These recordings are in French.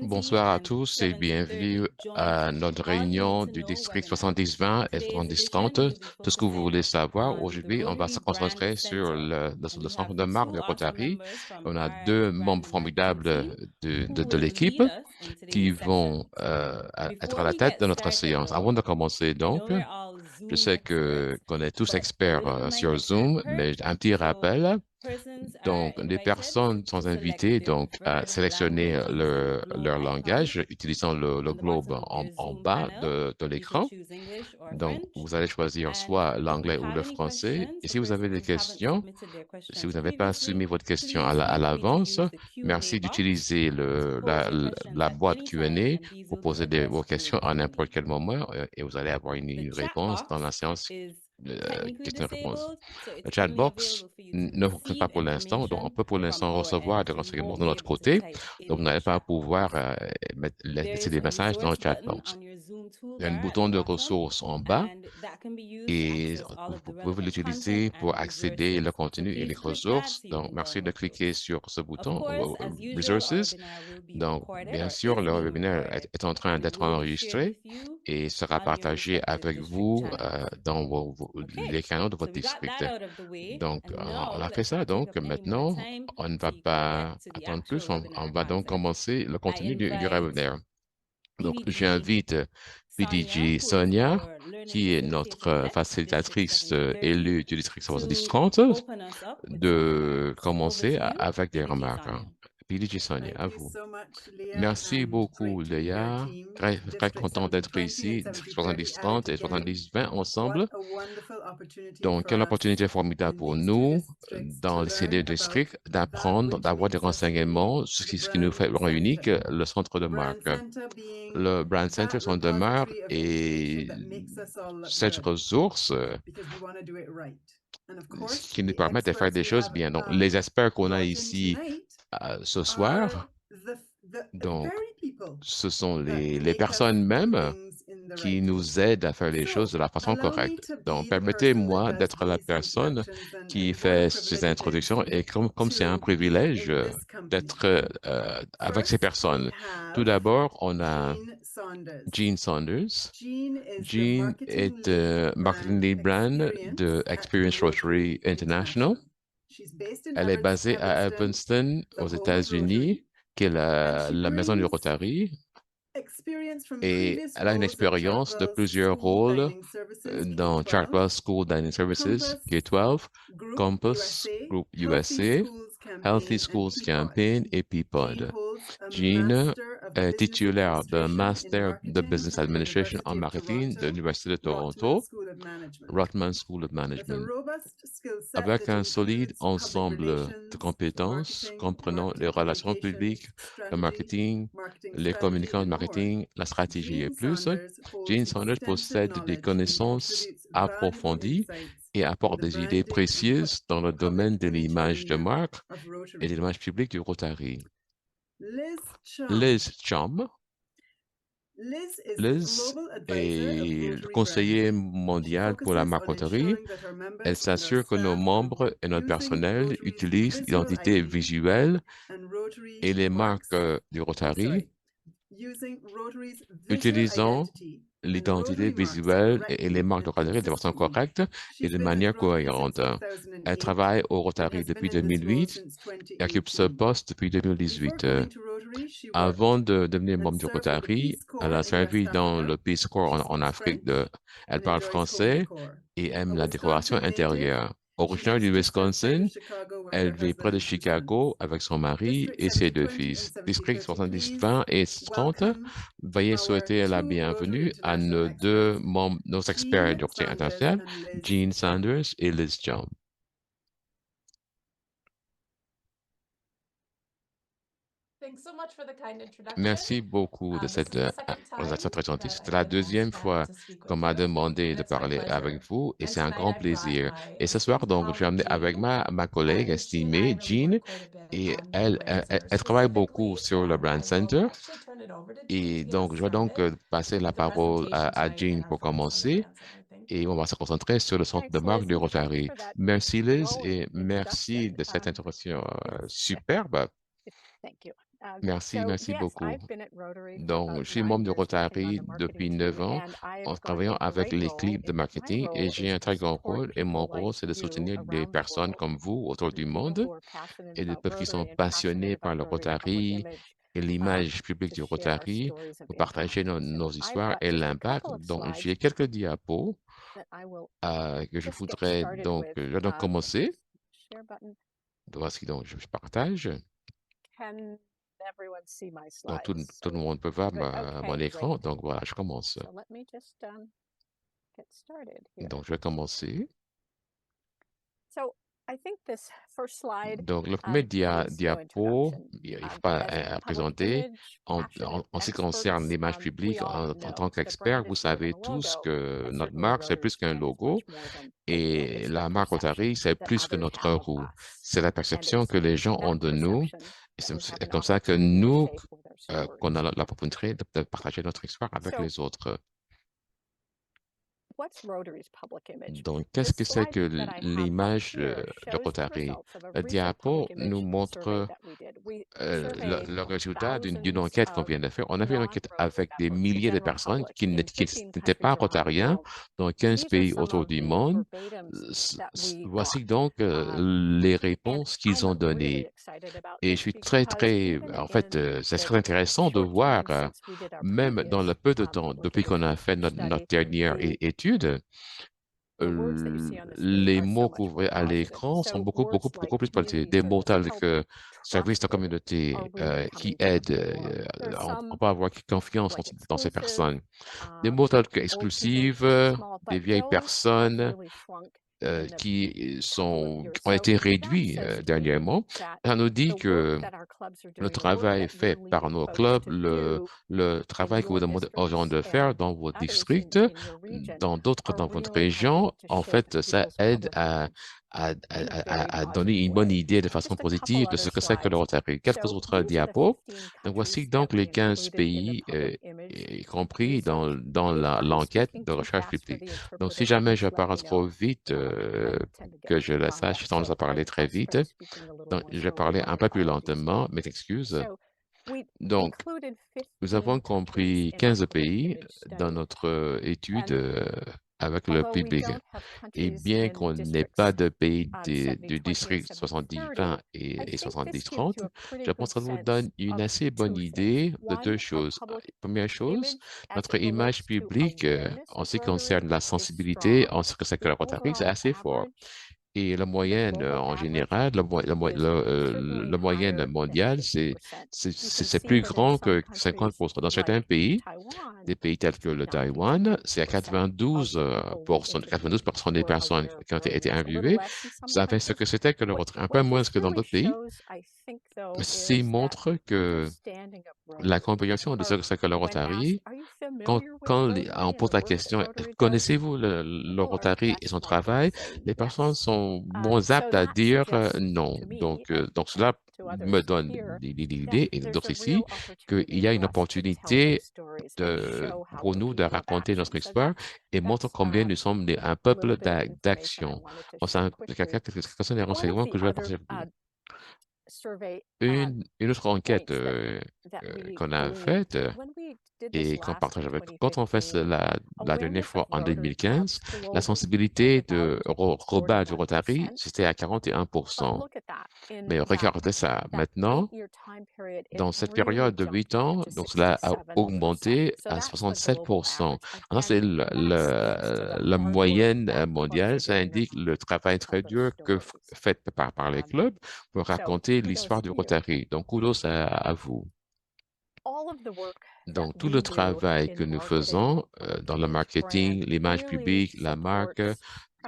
Bonsoir à tous et bienvenue à notre réunion du district 70-20 et 70-30. Tout ce que vous voulez savoir, aujourd'hui, on va se concentrer sur le centre de marque de Rotary. On a deux membres formidables de l'équipe qui vont être à la tête de notre séance. Avant de commencer, donc, je sais qu'on est tous experts sur Zoom, mais un petit rappel. Donc, les personnes sont invitées donc à sélectionner leur langage utilisant le globe en bas de l'écran. Donc, vous allez choisir soit l'anglais ou le français. Et si vous avez des questions, si vous n'avez pas soumis votre question à l'avance, merci d'utiliser la boîte Q&A pour poser vos questions à n'importe quel moment et vous allez avoir une réponse dans la séance questions-réponses. Le chat box ne fonctionne pas pour l'instant, donc on peut pour l'instant recevoir des renseignements de notre côté, donc vous n'allez pas pouvoir laisser des messages dans le chat box. Il y a un bouton de ressources en bas et vous pouvez l'utiliser pour accéder au contenu et les ressources. Donc, merci de cliquer sur ce bouton, Resources. Donc, bien sûr, le webinaire est en train d'être enregistré et sera partagé avec vous dans les canaux de votre district. Donc, on a fait ça. Donc, maintenant, on ne va pas attendre plus. On va donc commencer le contenu du webinaire. Donc, j'invite PDG Sonia, qui est notre facilitatrice élue du district 70-30, de commencer avec des remarques. PDG Sonia, à vous. Merci beaucoup, Léa. Très content d'être ici, district 70-30 et 70-20 ensemble. Donc, quelle opportunité formidable pour nous, dans ces deux districts, d'apprendre, d'avoir des renseignements, ce qui nous fait vraiment unique, le centre de marque. Le Brand Center s'en demeure et cette ressource qui nous permet de faire des choses bien. Donc, les experts qu'on a ici ce soir, donc, ce sont les personnes mêmes qui nous aident à faire les choses de la façon correcte. Donc, permettez-moi d'être la personne qui fait ces introductions et comme c'est un privilège d'être avec ces personnes. Tout d'abord, on a Jean Saunders. Jean est marketing lead brand de Experience Rotary International. Elle est basée à Evanston, aux États-Unis, qui est la maison du Rotary. Et elle a une expérience de plusieurs rôles dans Chartwell School Dining Services, K-12, Compass Group USA, Healthy Schools Campaign et Peapod. Jean est titulaire d'un Master de Business Administration en marketing de l'Université de Toronto, Rotman School of Management. Avec un solide ensemble de compétences comprenant les relations publiques, le marketing, les communicants de marketing, la stratégie et plus, Jean Saunders possède des connaissances approfondies et apporte des idées précieuses dans le domaine de l'image de marque et de l'image publique du Rotary. Liz Chum. Liz est le conseiller mondial pour la marque Rotary. Elle s'assure que nos membres et notre personnel utilisent l'identité visuelle et les marques du Rotary, utilisant l'identité visuelle et les marques de Rotary de façon correcte et de manière cohérente. Elle travaille au Rotary depuis 2008 et occupe ce poste depuis 2018. Avant de devenir membre du Rotary, elle a servi dans le Peace Corps en Afrique. Elle parle français et aime la décoration intérieure. Originaire du Wisconsin, elle vit près de Chicago avec son mari et ses deux fils. District 70-20 et 30, veuillez souhaiter la bienvenue à nos deux membres, nos experts du Rotary international, Jean Sanders et Liz John. Merci beaucoup de cette présentation très gentille. C'est la deuxième fois qu'on m'a demandé de parler avec vous et c'est un grand plaisir. Et ce soir, donc, je vais amener avec ma collègue estimée, Jean, et elle travaille beaucoup sur le Brand Center. Et donc, je vais donc passer la parole à Jean pour commencer. et on va se concentrer sur le centre de marque du Rotary. Merci Liz et merci de cette introduction superbe. Merci, merci beaucoup. Donc, je suis membre du Rotary depuis 9 ans en travaillant avec l'équipe de marketing et j'ai un très grand rôle et mon rôle, c'est de soutenir des personnes comme vous autour du monde et des peuples qui sont passionnés par le Rotary et l'image publique du Rotary pour partager nos histoires et l'impact. Donc, j'ai quelques diapos que je voudrais donc, je vais donc commencer. Voici donc, je partage. Donc, tout le monde peut voir mon écran. Donc, voilà, je commence. Donc, je vais commencer. Donc, le premier diapo, il ne faut pas présenter. En ce qui concerne l'image publique, en tant qu'expert, vous savez tous que notre marque, c'est plus qu'un logo. Et la marque Rotary, c'est plus que notre roue. C'est la perception que les gens ont de nous. Et c'est comme ça que nous, qu'on a l'opportunité de partager notre histoire avec les autres. Donc, qu'est-ce que c'est que l'image de Rotary? Le diapo nous montre le résultat d'une enquête qu'on vient de faire. On a fait une enquête avec des milliers de personnes qui n'étaient pas rotariens dans 15 pays autour du monde. Voici donc les réponses qu'ils ont données. Et je suis en fait, c'est très intéressant de voir, même dans le peu de temps depuis qu'on a fait notre dernière étude, les mots qu'on voit à l'écran sont beaucoup plus politisés. Des mots tels que service de communauté qui aide, on peut avoir confiance dans ces personnes. Des mots tels que exclusive, des vieilles personnes qui ont été réduits dernièrement. Ça nous dit que le travail fait par nos clubs, le travail que vous demandez aux gens de faire dans vos districts, dans votre région, en fait, ça aide à donner une bonne idée de façon positive de ce que c'est que le Rotary. Quelques autres diapos. Donc, voici donc les 15 pays, y compris dans l'enquête de recherche publique. Donc, si jamais je parle trop vite, que je le sache, j'ai tendance à parler très vite. Donc, je vais parler un peu plus lentement, mes excuses. Donc, nous avons compris 15 pays dans notre étude avec le public. Et bien qu'on n'ait pas de pays du district 70-20 et 70-30, je pense que ça nous donne une assez bonne idée de deux choses. Première chose, notre image publique en ce qui concerne la sensibilité, en ce que c'est que la Rotary, c'est assez fort. Et la moyenne, en général, la moyenne mondiale, c'est plus grand que 50%. Dans certains pays, des pays tels que le Taïwan, c'est à 92% des personnes qui ont été interviewées savaient ce que c'était que le retrait. Un peu moins que dans d'autres pays. Ceci montre que la compréhension de ce que c'est que le Rotary, quand on pose la question, connaissez-vous le Rotary et son travail, les personnes sont moins aptes à dire non. Donc, cela me donne l'idée, et d'autres ici, qu'il y a une opportunité pour nous de raconter notre histoire et montre combien nous sommes un peuple d'action. Enfin, quelques sont des renseignements que je vais partager avec vous. Une autre enquête qu'on a faite et qu'on partage avec, quand on fait la dernière fois en 2015, la sensibilité de Robert du Rotary, c'était à 41%. Mais regardez ça maintenant, dans cette période de 8 ans, donc cela a augmenté à 67%. Alors, c'est la moyenne mondiale. Ça indique le travail très dur que fait par les clubs pour raconter l'histoire du Rotary. Donc, kudos à vous. Donc, tout le travail que nous faisons dans le marketing, l'image publique, la marque,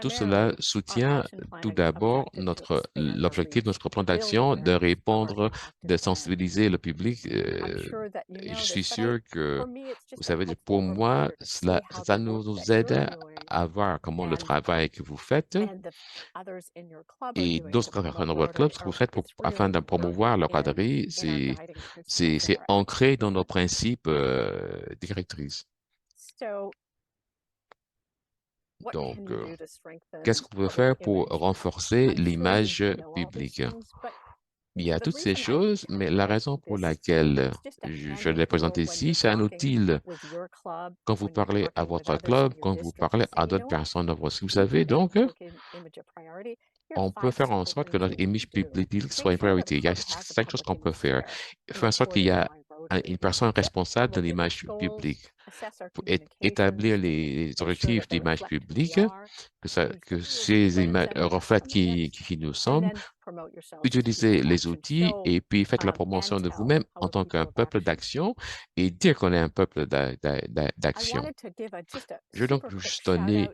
tout cela soutient tout d'abord l'objectif de notre plan d'action de répondre, de sensibiliser le public. Et je suis sûr que, vous savez, pour moi, ça nous aide à voir comment le travail que vous faites et d'autres personnes dans votre club, ce que vous faites afin de promouvoir le Rotary, c'est ancré dans nos principes directrices. Donc, qu'est-ce qu'on peut faire pour renforcer l'image publique? Il y a toutes ces choses, mais la raison pour laquelle je l'ai présenté ici, c'est un outil quand vous parlez à votre club, quand vous parlez à d'autres personnes dans votre... Vous savez, donc, on peut faire en sorte que notre image publique soit une priorité. Il y a 5 choses qu'on peut faire. Faire en sorte qu'il y a une personne responsable de l'image publique pour établir les objectifs d'image publique, que ces images reflètent qui nous sommes, utilisez les outils et puis faites la promotion de vous-même en tant qu'un peuple d'action et dire qu'on est un peuple d'action. Je vais donc juste donner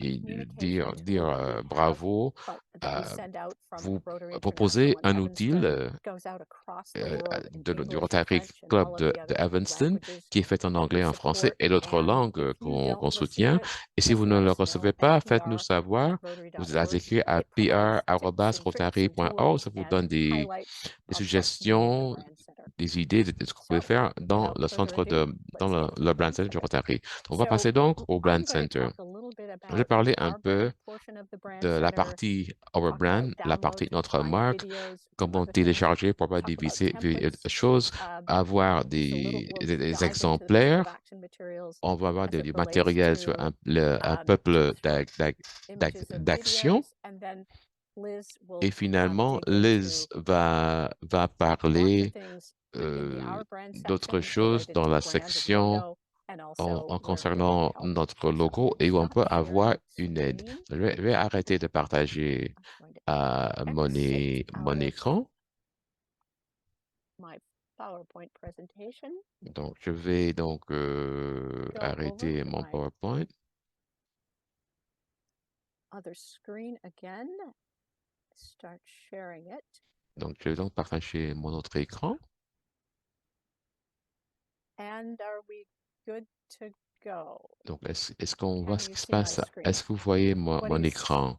et dire bravo. Vous proposez un outil du Rotary Club de Evanston qui est fait en anglais, en français et d'autres langues qu'on soutient. Et si vous ne le recevez pas, faites-nous savoir. Vous avez écrit à pr@rotary.org. Ça vous donne des suggestions, des idées de ce que vous pouvez faire dans le Brand Center du Rotary. On va passer donc au Brand Center. Je vais parler un peu de la partie Our Brand, la partie notre marque, comment télécharger pour pas diviser choses, avoir des exemplaires. On va avoir du matériel sur un peuple d'action. Et finalement, Liz va parler d'autres choses dans la section en concernant notre logo et où on peut avoir une aide. Je vais arrêter de partager mon écran. Donc, je vais donc arrêter mon PowerPoint. Donc, je vais donc partager mon autre écran. Donc, est-ce qu'on voit ce qui se passe? Est-ce que vous voyez mon écran?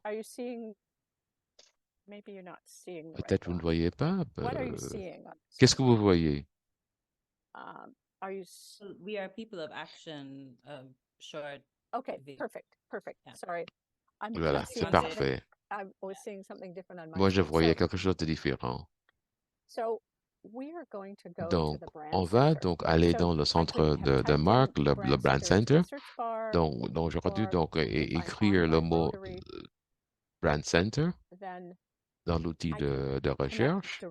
Peut-être vous ne voyez pas. Qu'est-ce que vous voyez? We are people of action, short. Voilà, c'est parfait. Moi, je voyais quelque chose de différent. Donc, on va donc aller dans le centre de marque, le Brand Center. Donc j'aurais dû donc écrire le mot Brand Center dans l'outil de recherche.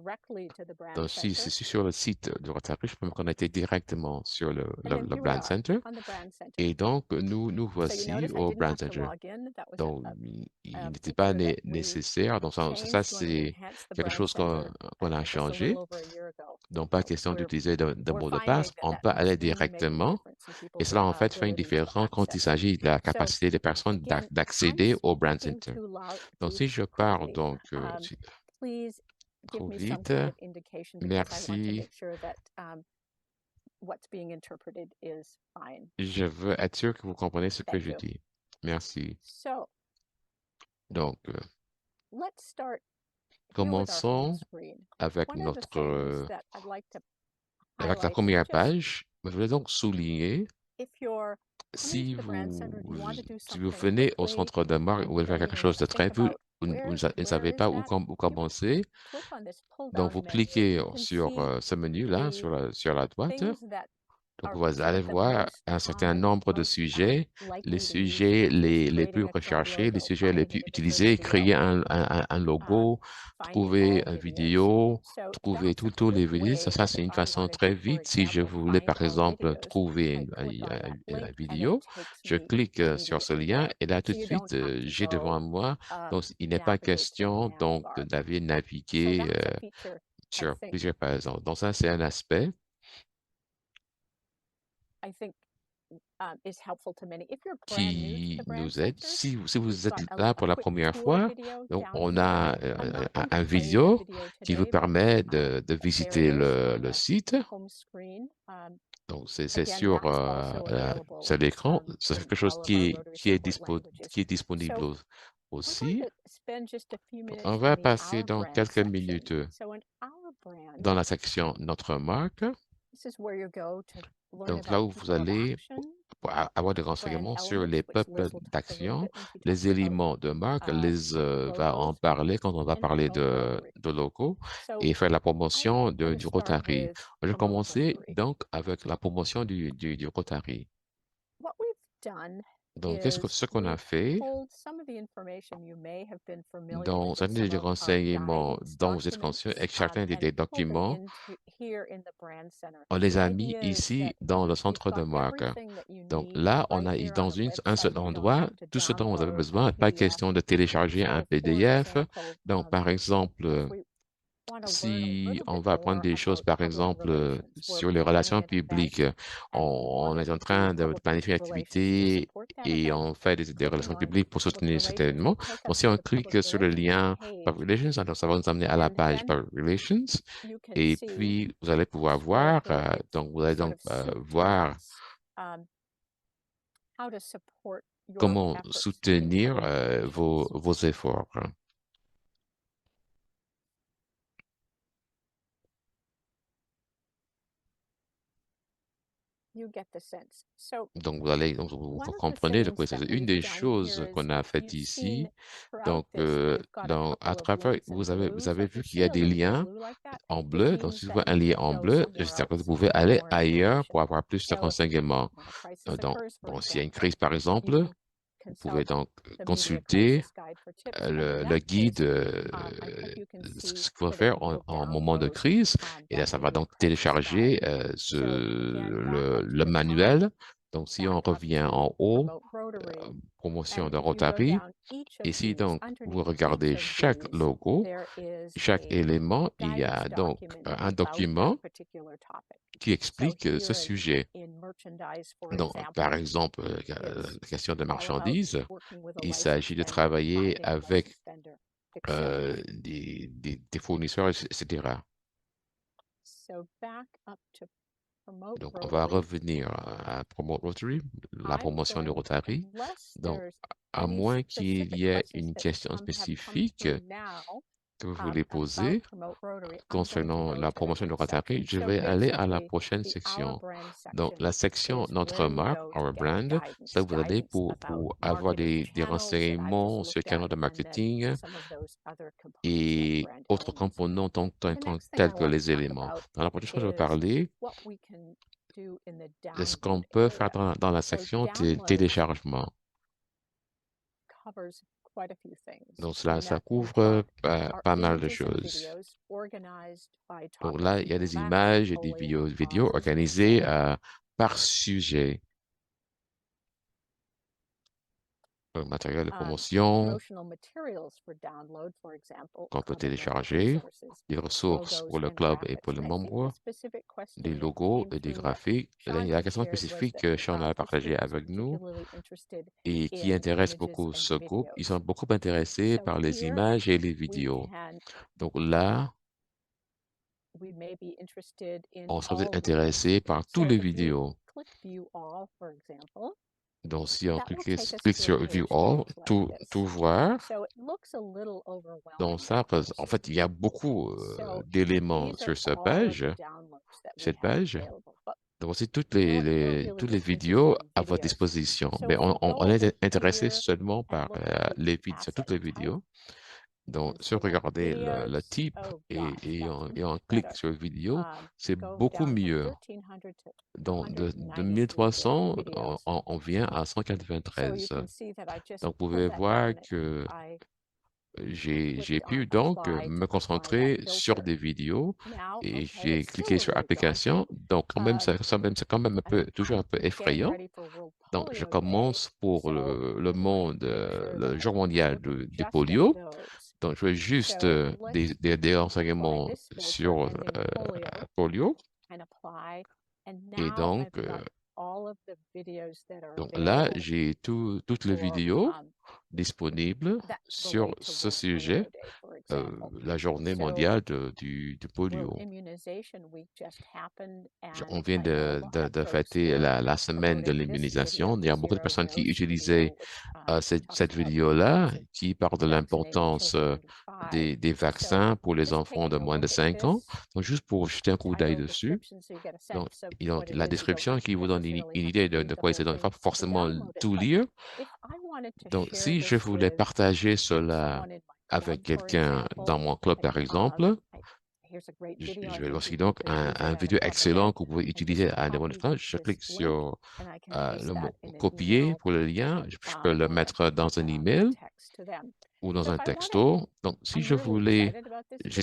Donc, si c'est sur le site de Rotary, je peux me connecter directement sur le Brand Center. Et donc, nous voici au Brand Center. Donc, il n'était pas nécessaire. Donc, ça c'est quelque chose qu'on a changé. Donc, pas question d'utiliser de mot de passe. On peut aller directement. Et cela, en fait, fait une différence quand il s'agit de la capacité des personnes d'accéder au Brand Center. Donc, si je pars donc trop vite, merci. Je veux être sûr que vous comprenez ce que je dis. Merci. Donc, commençons avec avec la première page. Je voulais donc souligner, si vous venez au centre de marque, vous voulez faire quelque chose de très vous ne savez pas où commencer, donc vous cliquez sur ce menu-là, sur la droite. Donc, vous allez voir un certain nombre de sujets, les sujets les plus recherchés, les sujets les plus utilisés, créer un logo, trouver une vidéo, trouver tous les vidéos. Ça c'est une façon très vite. Si je voulais, par exemple, trouver une vidéo, je clique sur ce lien et là, tout de suite, j'ai devant moi. Donc, il n'est pas question donc d'aller naviguer sur plusieurs pages. Donc, ça, c'est un aspect qui nous aide. Si vous êtes là pour la première fois, donc on a un vidéo qui vous permet de visiter le site. Donc, c'est sur l'écran. C'est quelque chose qui est disponible aussi. On va passer dans quelques minutes dans la section Notre marque. learn Donc là about où vous people of allez action, avoir des brand renseignements sur elements, les which peuples Liz will talk a little d'action, bit when she talks les about éléments de marque. Liz va en logos parler quand on va and parler promote Rotary. de logo So et faire la I promotion want to du start Rotary. with Je vais promote commencer Rotary. donc avec la promotion du Rotary. What we've done Donc, is ce qu'on a we've fait pulled some of the information you may have been familiar with dans in certains some des of our renseignements guidance dont vous êtes conscient documents et chacun and des pulled them documents, into here in the Brand Center. on les The a mis idea is ici that dans le you've centre de got marque. everything that you Donc need là, on right a here on dans the un website. seul You don't endroit have to tout ce dont vous avez download besoin. a Pas PDF. question de télécharger un So, for PDF. example, Donc, par exemple, if we want to learn a si little on bit va apprendre more des choses, about par public exemple, relations, we're sur les planning relations an event publiques, and we on want est en to do train de public planifier une relations to activité support that et event. on fait des relations Clicking on publiques pour public soutenir cet relations événement. will take Donc, us si to on the public clique sur le relations lien Public page, Relations, alors ça va nous amener à la and page then Public Relations. you can Et see puis, vous allez pouvoir where voir, it donc vous allez sort donc of voir suggests how to support your comment efforts to soutenir improve relations. vos efforts. You get the sense. So, Donc, vous one of the comprenez de things quoi il that s'agit. Une we've des done choses here is qu'on a faites you've ici, seen throughout donc, this, we've got a à couple of travers, links in blue. vous So avez if you vu qu'il y a see a des link in liens blue like that, en it bleu. Donc, means si vous that voyez un you lien could en go bleu, somewhere j'espère que vous else pouvez for aller more ailleurs information. pour avoir plus de So, renseignements. when a crisis Donc, occurs, for bon, s'il y a une example, crise, par you exemple, can vous pouvez consult donc the Media consulter Crisis Guide for tips. And in le that guide, case, I hope you can see ce qu'il faut that it faire will en moment de download crise. Et là, that ça va Media donc Crisis télécharger Guide. So, again, back up to le the top, manuel. Donc, si on back up revient to en haut, Promote Rotary. promotion And de if you go Rotary, down each et of si these, donc vous underneath regardez each of chaque these, logo, there is chaque a élément, il y guidance a donc document un about that document particular topic. qui So explique ce here sujet. in merchandise, for Donc, par example, exemple, it's la question de all about marchandises, working with a il licensed s'agit de vendor, travailler finding a avec licensed vendor, etc. des fournisseurs, etc. So back up to Promote Donc, on va Rotary. revenir à Promote Rotary, la I'm promotion de going, Rotary. unless Donc, there's à any moins qu'il specific y ait questions une that question have come spécifique through now que vous voulez about poser Promote Rotary, I'm going to concernant go la to the promotion de next Rotary, section. je So vais aller à la basically, prochaine the Our section. Brand Donc, section la section is Notre where you marque, go to Our get Brand, c'est là guidance, où vous allez about pour avoir marketing des channels that I renseignements just sur les looked canaux at, de and then marketing some of those other components like et brand autres elements. composants The next thing I tels que want to les talk éléments. about Dans la prochaine fois, je vais is parler what we can do in the de ce qu'on download peut faire area. dans la So section download téléchargement. covers quite a few things. Donc, In ça that we've couvre got our pas mal de images and choses. videos organized by Donc topic. là, So il you y a go des back to images et des Napoleon, vidéos for organisées example. par sujet. Le matériel de promotion Promotional materials for download, for example, qu'on peut club and member télécharger, resources, des ressources logos pour le and club et pour graphics. les And I think the membres, specific des question logos came et des through what graphiques. Et là, il y a Sean la had question shared was spécifique that que Sean a this partagée group is avec nous particularly interested et qui in intéresse images beaucoup and ce groupe. Ils sont videos. beaucoup intéressés So par les here images et les we vidéos. can Donc là, we may be interested in on sera all intéressé videos. par tous So les if you vidéos. click View All, for example, Donc, si on that will take us clique to a sur View page that All, looks like tout this. voir. So it looks a little Donc overwhelming ça, at first. en fait, il y a beaucoup So d'éléments these are sur cette all of page. the downloads that we Cette have page. available. But Donc, c'est we're really toutes les just vidéos interested in à votre videos. disposition. So Mais if we go on est over intéressé here seulement and par look at the sur toutes asset les type vidéos. Donc, and si vous select regardez le videos, type oh gosh, et that's on much clique better. sur vidéo, c'est Go beaucoup down from mieux. 1300 to Donc, de 193 1300, videos. on vient à So you 193. can see that I just Donc, vous pulled pouvez that voir down. que I j'ai clicked on pu donc apply me to apply that concentrer sur filter. des vidéos Now, et okay, j'ai it's still cliqué a sur little application. daunting. Donc, quand même, c'est quand même toujours un peu Getting effrayant. ready for World Donc, je Polio Day. commence pour So le I want monde, to make sure le that jour I mondial look du just at polio. those. Donc, je veux juste So let's des apply renseignements this filter sur ending polio polio. and apply. And Et now donc, I've got all of the videos that are là, available j'ai toutes les for vidéos disponibles that sur relate to ce World sujet, Polio Day, for example. la journée So, mondiale du World polio. Immunization Week just happened, On and vient I know a lot of de folks fêter were la semaine de promoting this l'immunisation. video, Il y a the beaucoup de Zero personnes qui Dose utilisaient video, which cette talks about the vidéo-là, importance of qui parle de vaccinating l'importance children under 5. des So, vaccins pour les just enfants de taking a moins de look at 5 ans. this Donc, juste pour jeter un coup d'œil title dessus. description so you get a Donc, sense of il y a what it la is. You don't description qui vous donne une necessarily have idée to read de the quoi il whole s'agit. Donc, il ne thing faut pas to forcément download it, tout but lire. if I wanted to Donc, share si je this voulais with partager cela someone in my avec club, for quelqu'un dans example, mon club, par exemple, here's a great video. I je vais think aussi you could donc just use it un at a vidéo club excellent event. que vous pouvez I utiliser just à n'importe copy quel instant. Je this clique link sur and I can le paste mot that in an copier email pour le lien. Je peux le or I mettre can dans un email text to them. ou dans So un if I wanted, texto. Donc, si I'm je really voulais, excited about this j'ai video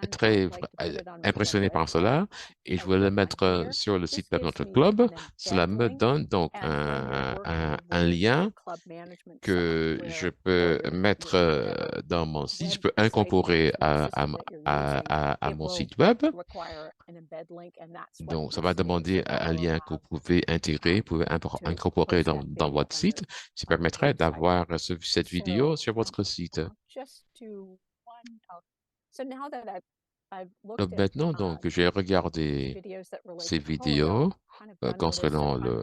and très I'd like to put it on my club impressionné par website. cela et je I voulais le click on mettre here. sur le This site web de gives notre me club. an Cela embed me link, donne donc and when you're working un with lien your club management que je software peux or mettre whatever dans mon site. Je peux website incorporer management system that you're using, à it mon will site web. require an embed link, and that's what Donc, ça va this means. demander So that un will lien que allow vous pouvez intégrer, vous pouvez to incorporer post that dans video votre site, ce qui on your permettrait website. d'avoir cette vidéo So sur votre site. I'll just do one. So now that I've Donc looked at maintenant, donc, j'ai regardé videos that relate ces to polio, vidéos kind of gone over this, concernant so I'm going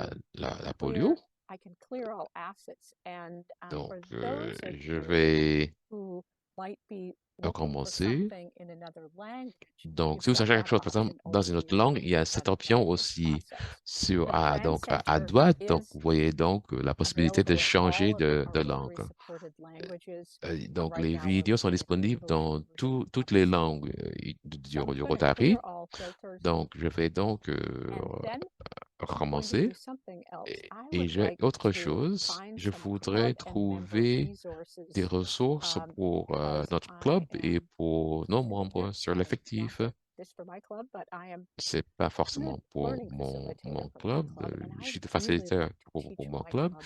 to la clear. polio. I can clear all assets, and Donc, for those of je you vais who might be looking for commencer. something in another language, Donc, you've si vous got cherchez quelque that chose, par exemple, option dans over une autre here langue, il y a cette from option Manage aussi Process. sur, The donc, à Center droite. Donc, is vous voyez donc la possibilité de available at changer all of de our langue. locally supported languages. Donc, Right les now, we're vidéos sont looking at the disponibles English dans version toutes of les this. langues So I'm du going to Rotary. clear all filters, Donc, je vais donc and then I'm going to recommencer. do something else. I Et would j'ai like autre to chose. find Je some voudrais club and member trouver des resources ressources pour because notre I club et am pour nos sitting here. membres sur Not l'effectif. this for my club, but I am C'est pas forcément pour learning facilitator mon for my club. club, and Je I'd suis really facilitateur like to teach pour mon my club. club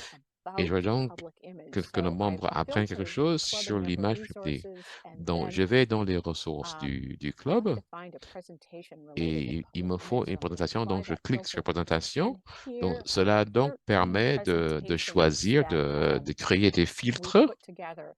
Et je about veux donc public image. que nos So membres I've apprennent built quelque a chose club sur and member l'image publique. resources, and Donc, je then vais dans les ressources du I club wanted to find a presentation related to et il me public faut image, une so I'm going to présentation. apply Donc, je that clique sur filter. présentation. And Donc, here are cela donc 13 permet de presentations choisir, that de créer des we filtres. put together.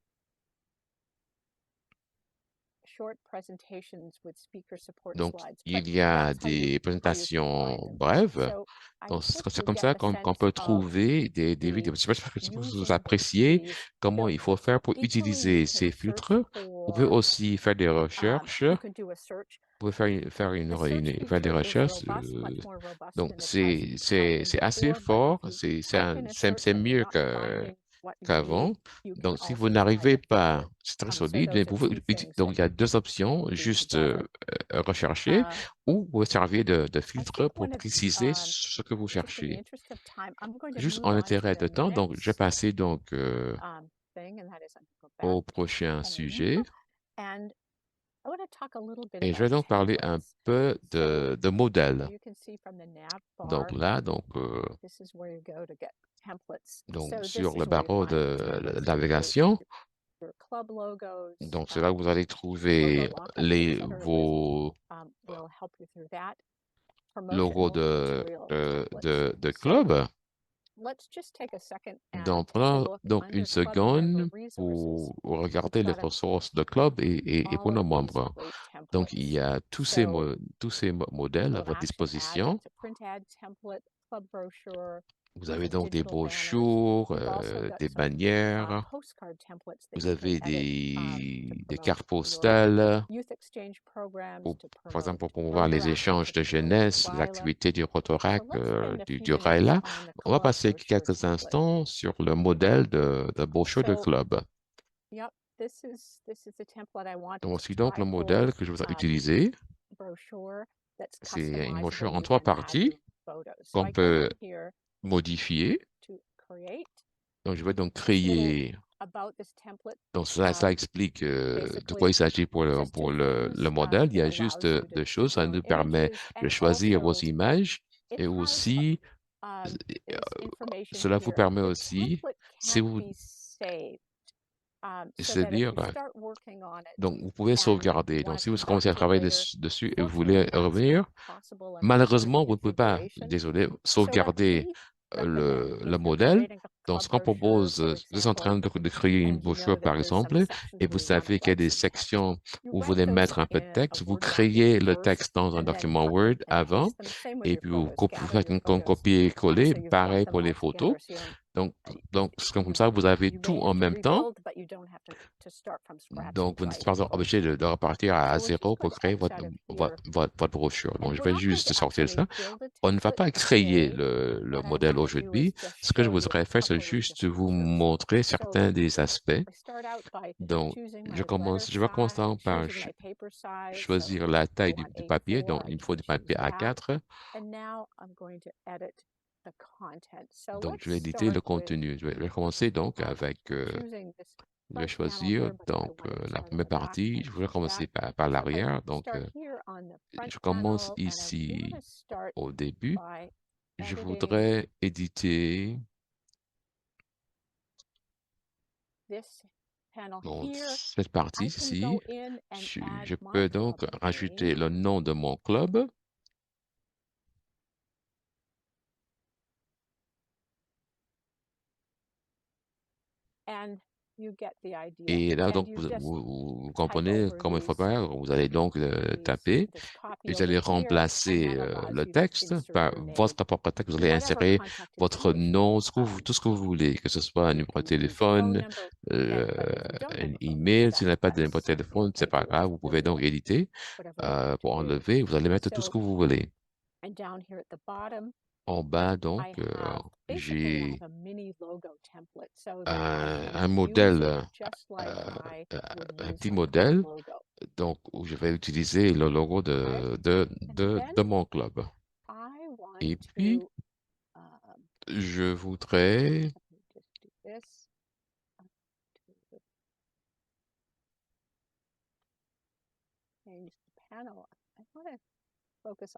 Short presentations with speaker support Donc, slides, but il y a that's how des you présentations find them. brèves. So I Donc, hope c'est you comme get ça a qu'on sense peut of trouver des the vidéos. Je ne sais pas si vous using appréciez these comment il faut filters. faire pour Equally, you utiliser can ces search filtres. Vous pouvez for, aussi faire des recherches. you can do a search. Vous pouvez faire The search faire des feature is recherches. robust, much more robust Donc, than it has been c'est assez before, but fort. if you type in a search C'est and you're mieux not finding what you qu'avant. need, you can Donc, si vous also try n'arrivez it pas, here. c'est très So solide, mais those are vous pouvez two things donc il y that a deux options, can be juste together. rechercher ou vous servir de I filtre think pour one of, préciser ce que vous just in the cherchez. interest of time, I'm going to Juste move en on to intérêt de the temps, donc je vais next passer donc thing, and that is I'm going to go back au to prochain home, sujet and I want to talk a little bit et je vais about donc parler un templates. peu So de modèles. you can see from the nav Donc bar, là, donc this is where you go to get templates. So this sur le is where you barreau find the de templates to create navigation, your club logos. donc c'est là que vous allez trouver Logo lockup feature, which vos will help you through that. logos Promotional material templates. de So club. let's just take a second and Donc, take a prenons look donc under une club and member seconde resources. pour regarder les Got a- ressources de club et pour all nos of these membres. great Donc, il y templates. a tous So ces modèles à go to votre action ad, disposition. that's a print ad template, club brochure, Vous avez some donc des digital banners. brochures, We've also got des some bannières, postcard templates that vous you can avez edit des to cartes promote your postales, youth exchange programs, pour, to par exemple promote pour promouvoir les interactive échanges de materials with jeunesse, les RILA. activités du Rotorac, So let's spend a du few minutes RAILA. on the On va club passer brochure quelques template. instants sur le modèle de brochure de So, club. yep, this is the template I wanted Donc, to voici donc try le for modèle que je vais utiliser. brochure that's C'est une customizable brochure en and you 3 can add parties your photos. So qu'on I go peut down here modifier. to create. Donc, je vais donc This little créer. about this template Donc, cela explique de quoi il s'agit pour just two le things. modèle. Il y It a juste allows you to deux choses. choose Ça your nous own permet images, de and choisir vos also images it et has aussi, this information cela vous here. permet The aussi, template si can't vous, be saved, so that if c'est-à-dire, you start working on it donc vous pouvez and you sauvegarder. want Donc, to si vous come back commencez à to it travailler later, dessus et vous unfortunately, voulez that's not revenir, possible under current malheureusement, vous ne pouvez pas, configuration. désolé, So what sauvegarder we recommend le when you're modèle. creating a Donc, ce qu'on propose, vous êtes en train de créer une brochure, par exemple, et vous savez qu'il y a des sections où vous voulez mettre un peu de texte. Vous créez le texte dans un document Word avant, et puis vous faites un copier-coller, pareil pour les photos. Donc, c'est comme ça, vous avez tout en même temps. Donc, vous n'êtes pas obligé de repartir à zéro pour créer votre brochure. Donc, je vais juste sortir ça. On ne va pas créer le modèle aujourd'hui. Ce que je voudrais faire, c'est juste vous montrer certains des aspects. Donc, je vais commencer par choisir la taille du papier. Donc, il me faut du papier A4. Donc, je vais éditer le contenu. Je vais commencer donc avec, je vais choisir donc la première partie. Je vais commencer par l'arrière. Donc, je commence ici au début. Je voudrais éditer donc, cette partie ici. Je peux donc rajouter le nom de mon club. Et là, donc, vous comprenez comment il faut faire. Vous allez donc taper. Vous allez remplacer le texte par votre propre texte. Vous allez insérer votre nom, tout ce que vous voulez, que ce soit un numéro de téléphone, un email. Si vous n'avez pas de numéro de téléphone, c'est pas grave. Vous pouvez donc éditer pour enlever. Vous allez mettre tout ce que vous voulez. En bas, donc, j'ai un modèle, un petit modèle, donc, où je vais utiliser le logo de mon club. Et puis, je voudrais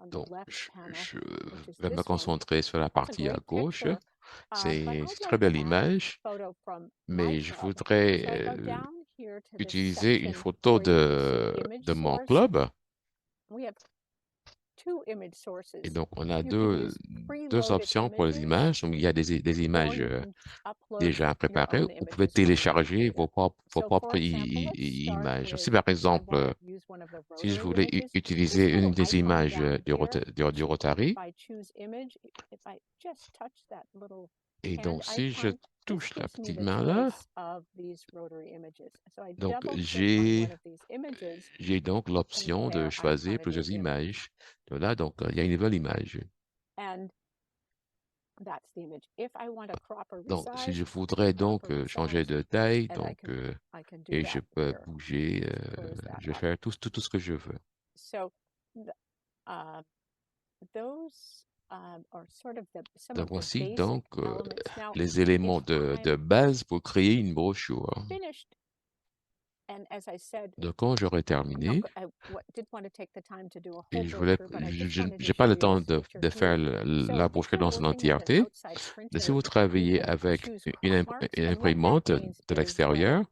donc, je vais me concentrer sur la partie à gauche. C'est une très belle image, mais je voudrais utiliser une photo de mon club. Et donc, on a deux options pour les images. Donc, il y a des images déjà préparées. Vous pouvez télécharger vos propres images. Si, par exemple, si je voulais utiliser une des images du Rotary, et donc, si je touche la petite main là, donc j'ai donc l'option de choisir plusieurs images. Donc là, donc, il y a une nouvelle image. Donc, si je voudrais donc changer de taille, donc, et je peux bouger, je vais faire tout ce que je veux. Donc, voici donc les éléments de base pour créer une brochure. Donc, quand j'aurai terminé, et je n'ai pas le temps de faire la brochure dans son entièreté, mais si vous travaillez avec une imprimante de l'extérieur,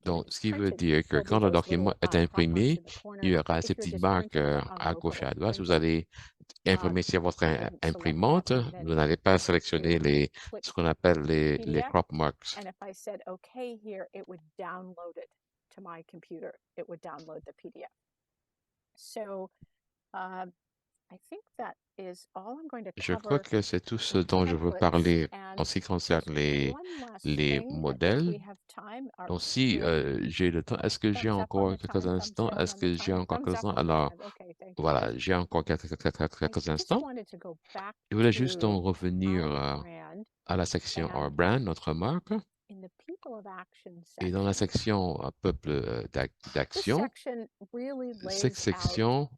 donc, ce qui veut dire que quand le document est imprimé, il y aura ces petites marques à gauche et à droite. Vous allez imprimer sur votre imprimante. Vous n'allez pas sélectionner ce qu'on appelle les crop marks. Je crois que c'est tout ce dont je veux parler en ce qui concerne les modèles. Donc, si j'ai le temps, est-ce que j'ai encore quelques instants? Est-ce que j'ai encore quelques instants? Alors, voilà, j'ai encore quelques instants. Je voulais juste donc revenir à la section Our Brand, notre marque. Et dans la section Peuple d'action, cette section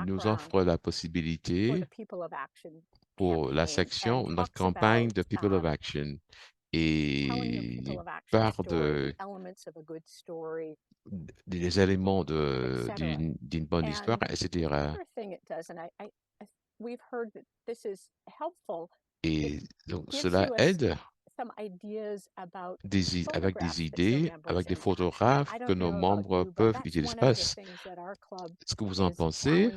nous offre la possibilité pour la section, notre campagne de People of Action, et part des éléments d'une bonne histoire, etc. Et donc, cela aide avec des idées, avec des photographes que nos membres peuvent utiliser. Est-ce que vous en pensez?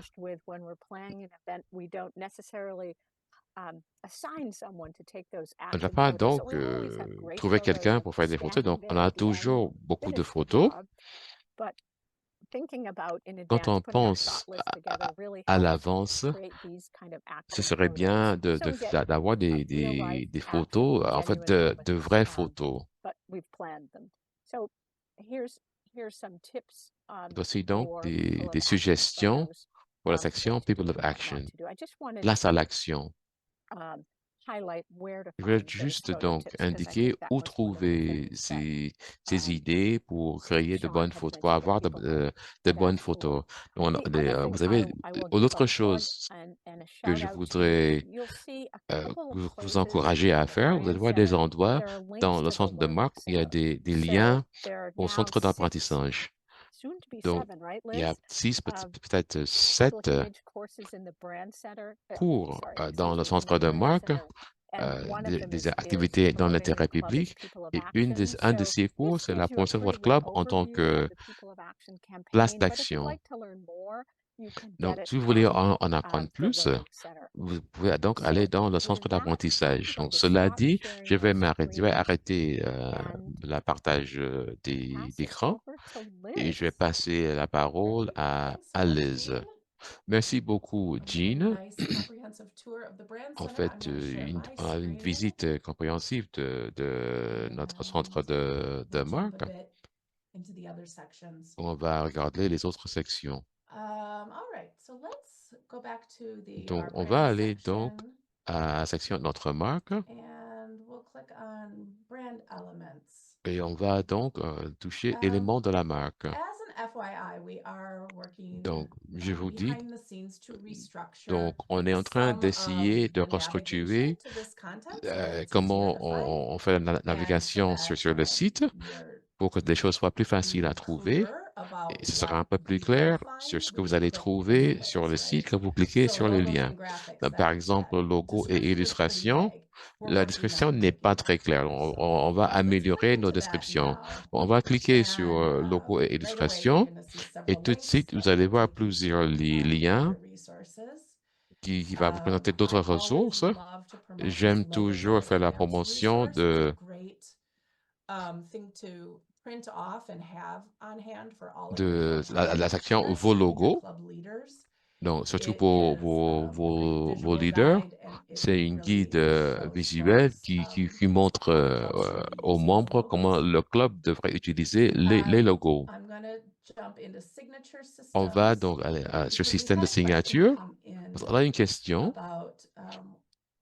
assign someone to take those On n'a action pas photos. So donc we always have great trouvé photos quelqu'un pour faire des photos, donc standing on there a at the end. toujours beaucoup de Finished the photos. job, but thinking about in Quand advance, on putting our shot pense list together really à helps l'avance, create these kind of ce action serait photos. bien So we get d'avoir real life des action, photos, en fait, genuine de moments, vraies photos. but we've planned them. So here's some tips Voici donc for people of des action suggestions photos pour la section what to People do of and what not Action, to do. I just wanted place à to l'action. um, highlight where to Je vais find those juste photo donc tips because I indiquer think that où was one of the trouver things that ces um, idées pour créer de Sean bonnes had photos, pour mentioned that avoir people de had bonnes asked for. photos. The other thing Vous savez, I will give a l'autre plug chose and a que shout je out to, voudrais you'll see a couple of vous places encourager à in the faire, vous allez brand voir des center. endroits There are dans links le to the centre de Learning marque où il y a Center. des So liens there are au now centre 6, d'apprentissage. soon to be Donc, 7, right, il y a Liz? 6, peut-être Public 7 image courses in the brand center. cours Sorry, dans excuse le me, in the centre de brand marque, center. And one of them des is activités dans promoting the l'intérêt club as public. People of Et Action. un de So ces cours, this c'est la gives you a promotion de pretty votre good club en tant overview of que the People of Action place campaign. But if you'd d'action. like to learn more, you can Donc, get it si vous voulez from en apprendre the plus, Learning Center. vous pouvez donc aller So dans le with centre that, d'apprentissage. I'm going Donc, to cela stop dit, sharing my je vais screen arrêter and la partage pass it d'écran over to et je vais Liz. passer la parole Great. Thanks so à much, Liz. Jean. Merci beaucoup, That was a Jean. nice comprehensive tour of the Brand En Center. I'm fait, going to share my on a une screen visite compréhensive de notre centre and de we'll jump a marque. bit into the other sections. On va regarder les autres sections. All right, so let's go back to Donc, our on brand va aller donc section à la section de notre marque and we'll click on brand elements. et on va donc toucher éléments de la marque. As an FYI, we are working Donc, je vous dis, behind the scenes to restructure donc, on est en train some d'essayer of de the navigation restructurer to this content so that it's easier comment to find on fait la and so navigation that sur le site you're pour que les choses soient plus faciles à trouver. clearer about Et ce sera un what peu plus you will clair sur find ce que when vous you allez click trouver sur le images, site right? quand vous cliquez So sur les logos liens. and graphics, Par that exemple, logo et description is pretty illustration, vague. We're la working description on n'est making pas that très claire. clear. So On va let's jump améliorer nos into that descriptions. now. On va cliquer sur And logo et right away, you're illustration going to see et several tout de links suite, vous that allez will voir take you plusieurs to liens other resources. qui va vous présenter d'autres I always ressources. love to promote this J'aime logo toujours faire la diagrams promotion resource. It's a great thing to print off and have on hand for all of your de club la section participants vos and your logos. club leaders. Donc, surtout It pour is a great vos visual leaders, guide and it c'est une really guide shows visuelle folks qui montre how the club should be aux using the membres comment logos. le club devrait utiliser les logos. I'm going to jump into signature On va systems donc aller sur le because we've système de had a question signature. come in On a une question. about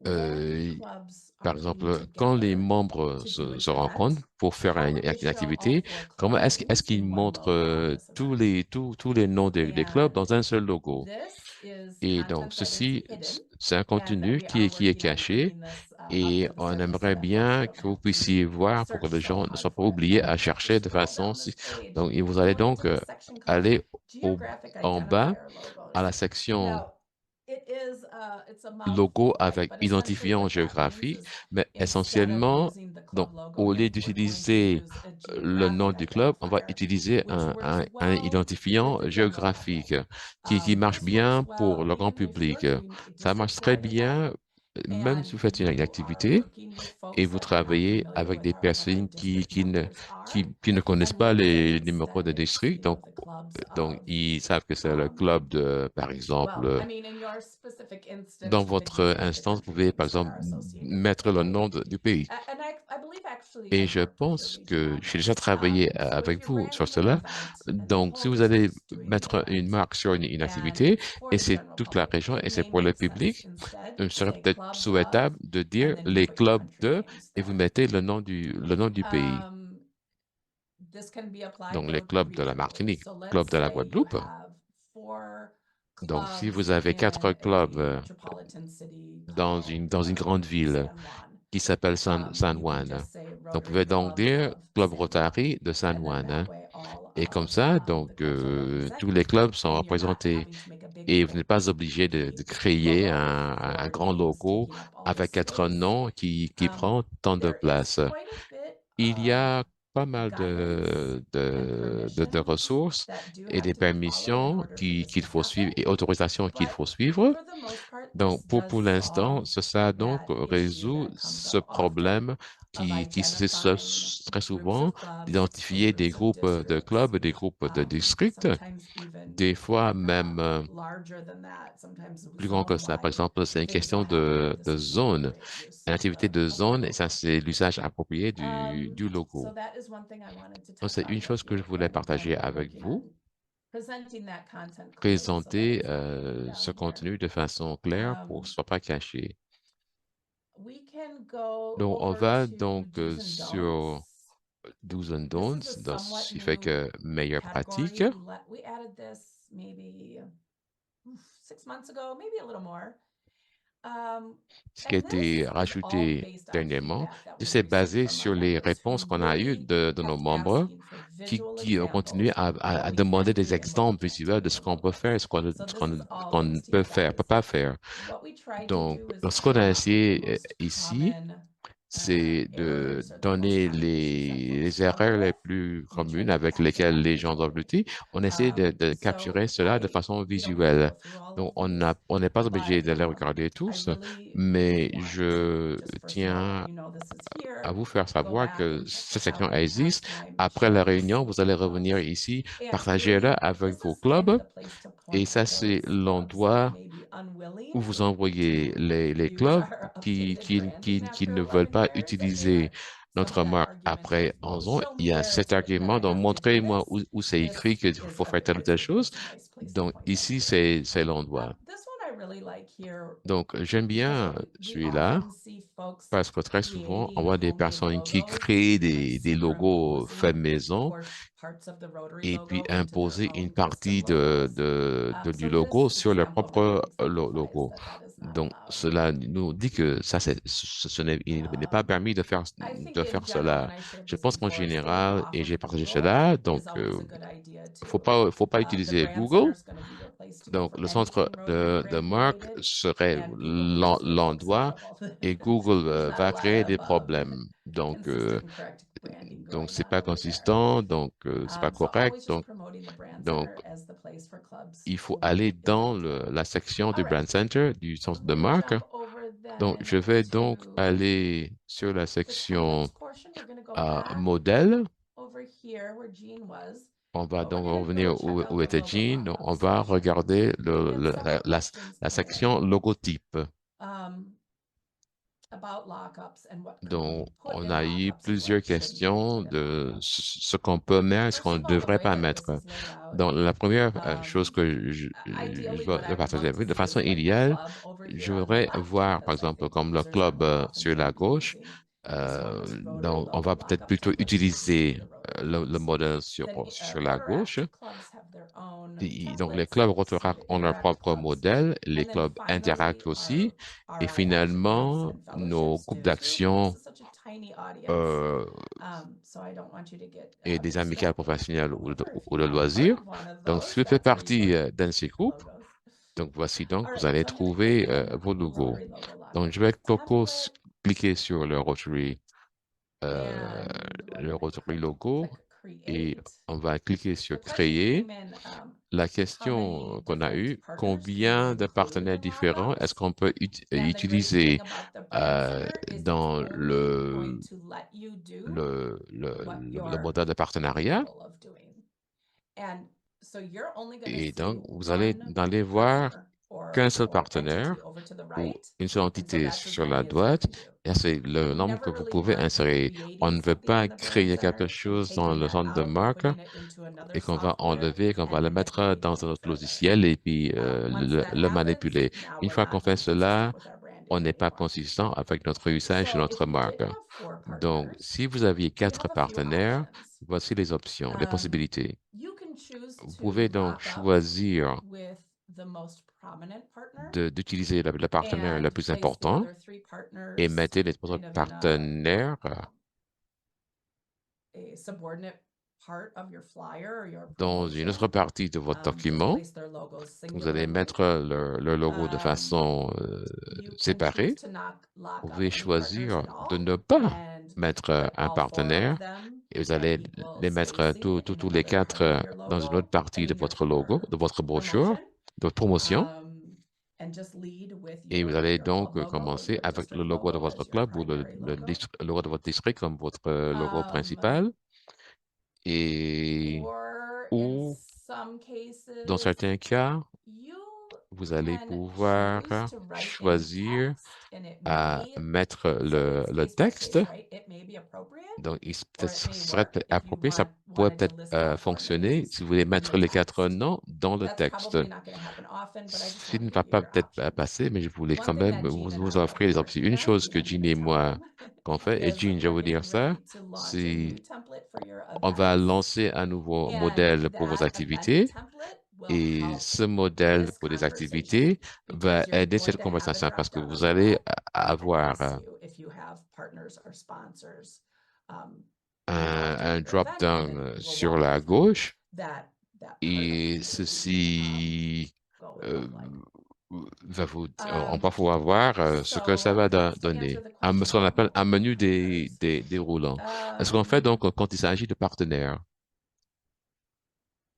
Euh, when clubs Par are meeting exemple, quand les together membres to do an se event, rencontrent pour faire how would they une show all activité, 4 comment club est-ce names qu'ils in one montrent logo at this event? tous les noms des clubs And dans un seul logo? this is Et content donc, that is ceci, hidden c'est un and that contenu we are qui est working on caché bringing this up et to the on surface so aimerait that folks bien don't que vous have to puissiez voir pour que search les so gens ne hard soient pas for it. oubliés So à if we chercher de scroll façon... down this page, Donc, et vous we're allez going donc into the section called aller Geographic en bas Identifier Logos. à la section Now, it's a logo mouthful, right? avec But essentially identifiant what that means géographique, is mais instead of essentiellement, using the donc, club logo au lieu name, we're going to d'utiliser use a le nom geographic du club, on va identifier, utiliser which works un well identifiant with the general géographique public. qui marche This works bien pour well le grand even if you're public. doing a Ça marche très district-wide event bien, même si and vous faites une you are activité working with et folks vous that are not travaillez familiar avec with des what our personnes district numbers are. qui ne connaissent And pas let's say les numéros instead de it's, district. the clubs Donc, of, ils savent que c'est le club de, par exemple, well, I mean, in your specific instance, dans you could votre use the instance, vous country pouvez, par names that exemple, are associated with mettre the le name. nom du pays. And I believe actually Et I've je worked with your pense region que on j'ai déjà this. travaillé So if avec you're vous sur branding an cela. event and the Donc, si whole vous allez district's doing the mettre une event, marque sur une and activité, it's for et the c'est general toute la public, région, et it c'est may pour le make sense public, instead il to serait say peut-être clubs of, souhaitable de and dire then you les put your clubs country de, names et vous there. mettez le nom du pays. This can be applied Donc, les though clubs de la regionally. Martinique, So club let's de la say you Guadeloupe. have 4 Donc, si clubs vous avez 4 in clubs a metropolitan city dans called, dans une grande ville San Juan. qui s'appelle San You could Juan, just say donc vous Rotary pouvez donc Club dire of Club San Juan. Rotary de San And then Juan. that way all Et comme of ça, the clubs are tous les represented clubs sont and you're not représentés. having to make a big Et vous n'êtes pas obligé de big créer logo with un 4 grand names logo taking up all the avec 4 space. noms qui prend tant de There is place. quite a bit Il y of a pas mal guidance and de permissions ressources that do et have des to be followed in permissions order for this qu'il to faut suivre happen. et autorisations qu'il But faut suivre. for the most part, Donc, this pour does l'instant, solve ça donc that issue résout that comes ce up often problème of qui c'est identifying très groups souvent of clubs or d'identifier des groups of groupes de districts, clubs, des groupes de districts, sometimes even des fois même larger than that, sometimes plus grand que ça. Par zone-wide exemple, c'est une things that question happen with de this zone, appropriate use une of activité de the zone, et ça, logo. c'est l'usage approprié du So logo. that is one thing I wanted to Donc, touch c'est on une with chose que je you, voulais and partager we're avec working vous, on presenting that content clearly so that présenter it's not hidden ce down here. contenu de façon claire pour que ce ne soit pas caché. We can go Donc, on over va to donc do's and sur don'ts. do's and This is don'ts, a donc, somewhat ce qui fait new que meilleure pratique. category. We added this maybe 6 months ago, maybe a little more. Ce qui a And this été is all rajouté based on dernièrement, feedback that c'est we've received basé from our sur les members who réponses qu'on a eues really de nos kept membres asking for qui visual ont continué examples of what à we demander can des do and what we exemples can't visuels do de with ce the qu'on peut faire et logos. So this is all qu'on ne thanks to peut you faire, peut guys. pas faire. What we tried to Donc, do is ce qu'on come a up with the essayé most ici, common c'est de errors or the most donner common issues that folks les struggle erreurs les with. plus We tried communes to avec capture lesquelles that les gens doivent visually. lutter. On essaie de capturer cela de façon We don't have to go visuelle. through all Donc, of these, on n'est pas obligé but de les regarder I tous, really, really mais want to je just first of all let tiens you know this is à here. vous faire Go savoir back que and check cette this out section when you have existe. time. Après Share la this réunion, with vous allez your revenir clubs. ici, And partagez-le really, avec this vos is kind of clubs the place to et point ça, those c'est clubs that l'endroit may be où unwilling vous envoyez to les use clubs our updated branding qui after ne veulent 11 pas years. And utiliser some notre of that marque argument après is, well, 11 ans. show Il me y a where cet it's written that argument, I donc have to do montrez-moi this. où c'est écrit This qu'il is faut faire telle ou telle chose. it's a nice place to Donc point that ici, to. c'est l'endroit. This one I really like here Donc j'aime because bien we celui-là often see folks parce que très souvent, on creating voit des homemade personnes qui logos créent and des logos faits superimposing, of maison course, parts of the Rotary et puis logo into their imposer une own custom partie logos. du So logo this sur leur example really propre exemplifies logo. that that is not Donc, allowed. cela nous dit que ça, il n'est pas permis I think de in faire general, cela. and I shared Je this pense qu'en before, staying général, off et of j'ai partagé Google cela, donc is always a good idea too. faut pas The utiliser brand center Google. is going to be your place to go Donc, for le centre anything Rotary de brand marque related, serait and Google keeps their folks out l'endroit of all et this. Google There's not a va lot créer des of problèmes. consistent and correct branding Donc going c'est on pas over there. consistant, donc c'est pas So correct. always just promoting the brand Donc, center as the place for clubs il faut to aller dans visit. la section du All right. Brand Center, du centre I'm de going to marque. jump over Donc, then je vais donc to aller sur la the section templates portion. We're going to go back modèle. over here where Jean was. On va But we're donc going to go revenir check out où the était logo Jean. Donc, on mockups va section. regarder And several questions la came section in logotype. About lockups and what could Donc, be put on in a eu lockups and plusieurs what shouldn't be questions put in de lockups. ce qu'on peut mettre et ce First qu'on ne of all, the devrait way pas that this mettre. is laid out, Donc, la première chose que ideally je what vais I would partager love avec to vous, de see is façon like the idéale, club over je here on the voudrais left, voir, par because I exemple, think the comme le users are club more often sur going la to be gauche. using this one, this Rotary Donc, on logo va peut-être lockup plutôt template to see utiliser the Rotary le clubs. modèle The sur la gauche. Rotaract clubs have their own Donc, les templates, clubs so Rotaract the ont leur Interact propre clubs. modèle, les And then clubs finally, Interact aussi. Et RIFs, groups finalement, and nos fellowships groupes do too, but this d'action is such a tiny audience. euh, So I don't want you to get et des amicales distracted. professionnelles However, if ou you de are part loisirs. of one of Donc, si those, vous faites that's where you partie put d'un de ces groupes, logos. donc voici donc, All vous right, allez so I'm going to click trouver in vos logos. Rotary logo Donc, lockup je vais template, cliquer sur le Rotary, and we're le going to Rotary logo click et create. on va cliquer The sur question créer. came in, La how question many qu'on a different eue, partners can combien we de include partenaires in différents est-ce lockups? qu'on peut And the great utiliser thing about the Brand Center is it's dans only going to let you do what le you're modèle de partenariat? capable of doing. And so you're only going to Et see donc, vous allez one voir partner or qu'un seul partenaire entity over to the ou right, une seule and so entité that's as sur la many as you droite. can do. Et c'est le We nombre que never vous really pouvez want insérer. On creating ne veut something pas in the Brand créer quelque Center and chose dans taking le that centre de out and marque putting it into another et qu'on va software enlever, qu'on va and le mettre manipulating dans it un autre further. logiciel et puis Once that le happens, manipuler. now Une we're fois qu'on not fait consistent cela, with our on branding n'est pas anymore. consistant avec notre usage et So if notre you did marque. have 4 Donc, partners, si vous aviez we 4 have a few partenaires, options. voici les options, les possibilités. You can choose Vous to pouvez donc lock up choisir with the most prominent partner d'utiliser le partenaire le and plus place the important other 3 et partners mettre les autres kind of in partenaires a subordinate part of your flyer or your dans une autre promotion, partie de votre just document. place their logos Vous allez singularly. mettre le logo de façon You can séparée. choose to not lock Vous up pouvez any partners choisir at de all ne pas and mettre put un all 4 partenaire of them et vous at allez equal les mettre spacing in tous les another 4 part of your dans une autre logo, I partie de mean votre logo, your de votre brochure, promotion. de votre promotion. and just lead with Et vous allez your donc club logo or commencer your avec le district logo de logo votre as your club ou primary logo. le logo de votre district comme votre logo principal. Et Or in ou some dans cases, certains cas, you vous allez can pouvoir choose to write in choisir text and it à may, mettre so it's le case by texte. case, right? It may be appropriate Donc, or peut-être it may serait work peut-être if you approprié, ça pourrait wanted to peut-être list all 4 fonctionner names si vous voulez in mettre the les 4 text. noms dans le That's texte. probably not going to happen often, but I just Ce want ne to va give you pas your peut-être options. passer, mais je voulais One quand thing même that Jean and vous I offrir are les options. working Une on, chose que even Jean in et the moi time, qu'on fait, et is Jean, je vais we're vous getting dire ça, ready to launch a c'est new template for your on va events. lancer un nouveau And modèle pour vos that event activités. template will Et help ce modèle this pour les conversation activités va because you're aider going cette to have it conversation parce dropped que down on vous the allez web and avoir ask you if you have partners or sponsors un involved in your event, and drop-down it will sur walk la you through gauche that part of et what the ceci go would look like. va on va pouvoir voir ce que ça So va that's to answer donner. the Ce question qu'on about appelle un multiple menu partners. déroulants. Ce qu'on fait donc quand il s'agit de partenaires.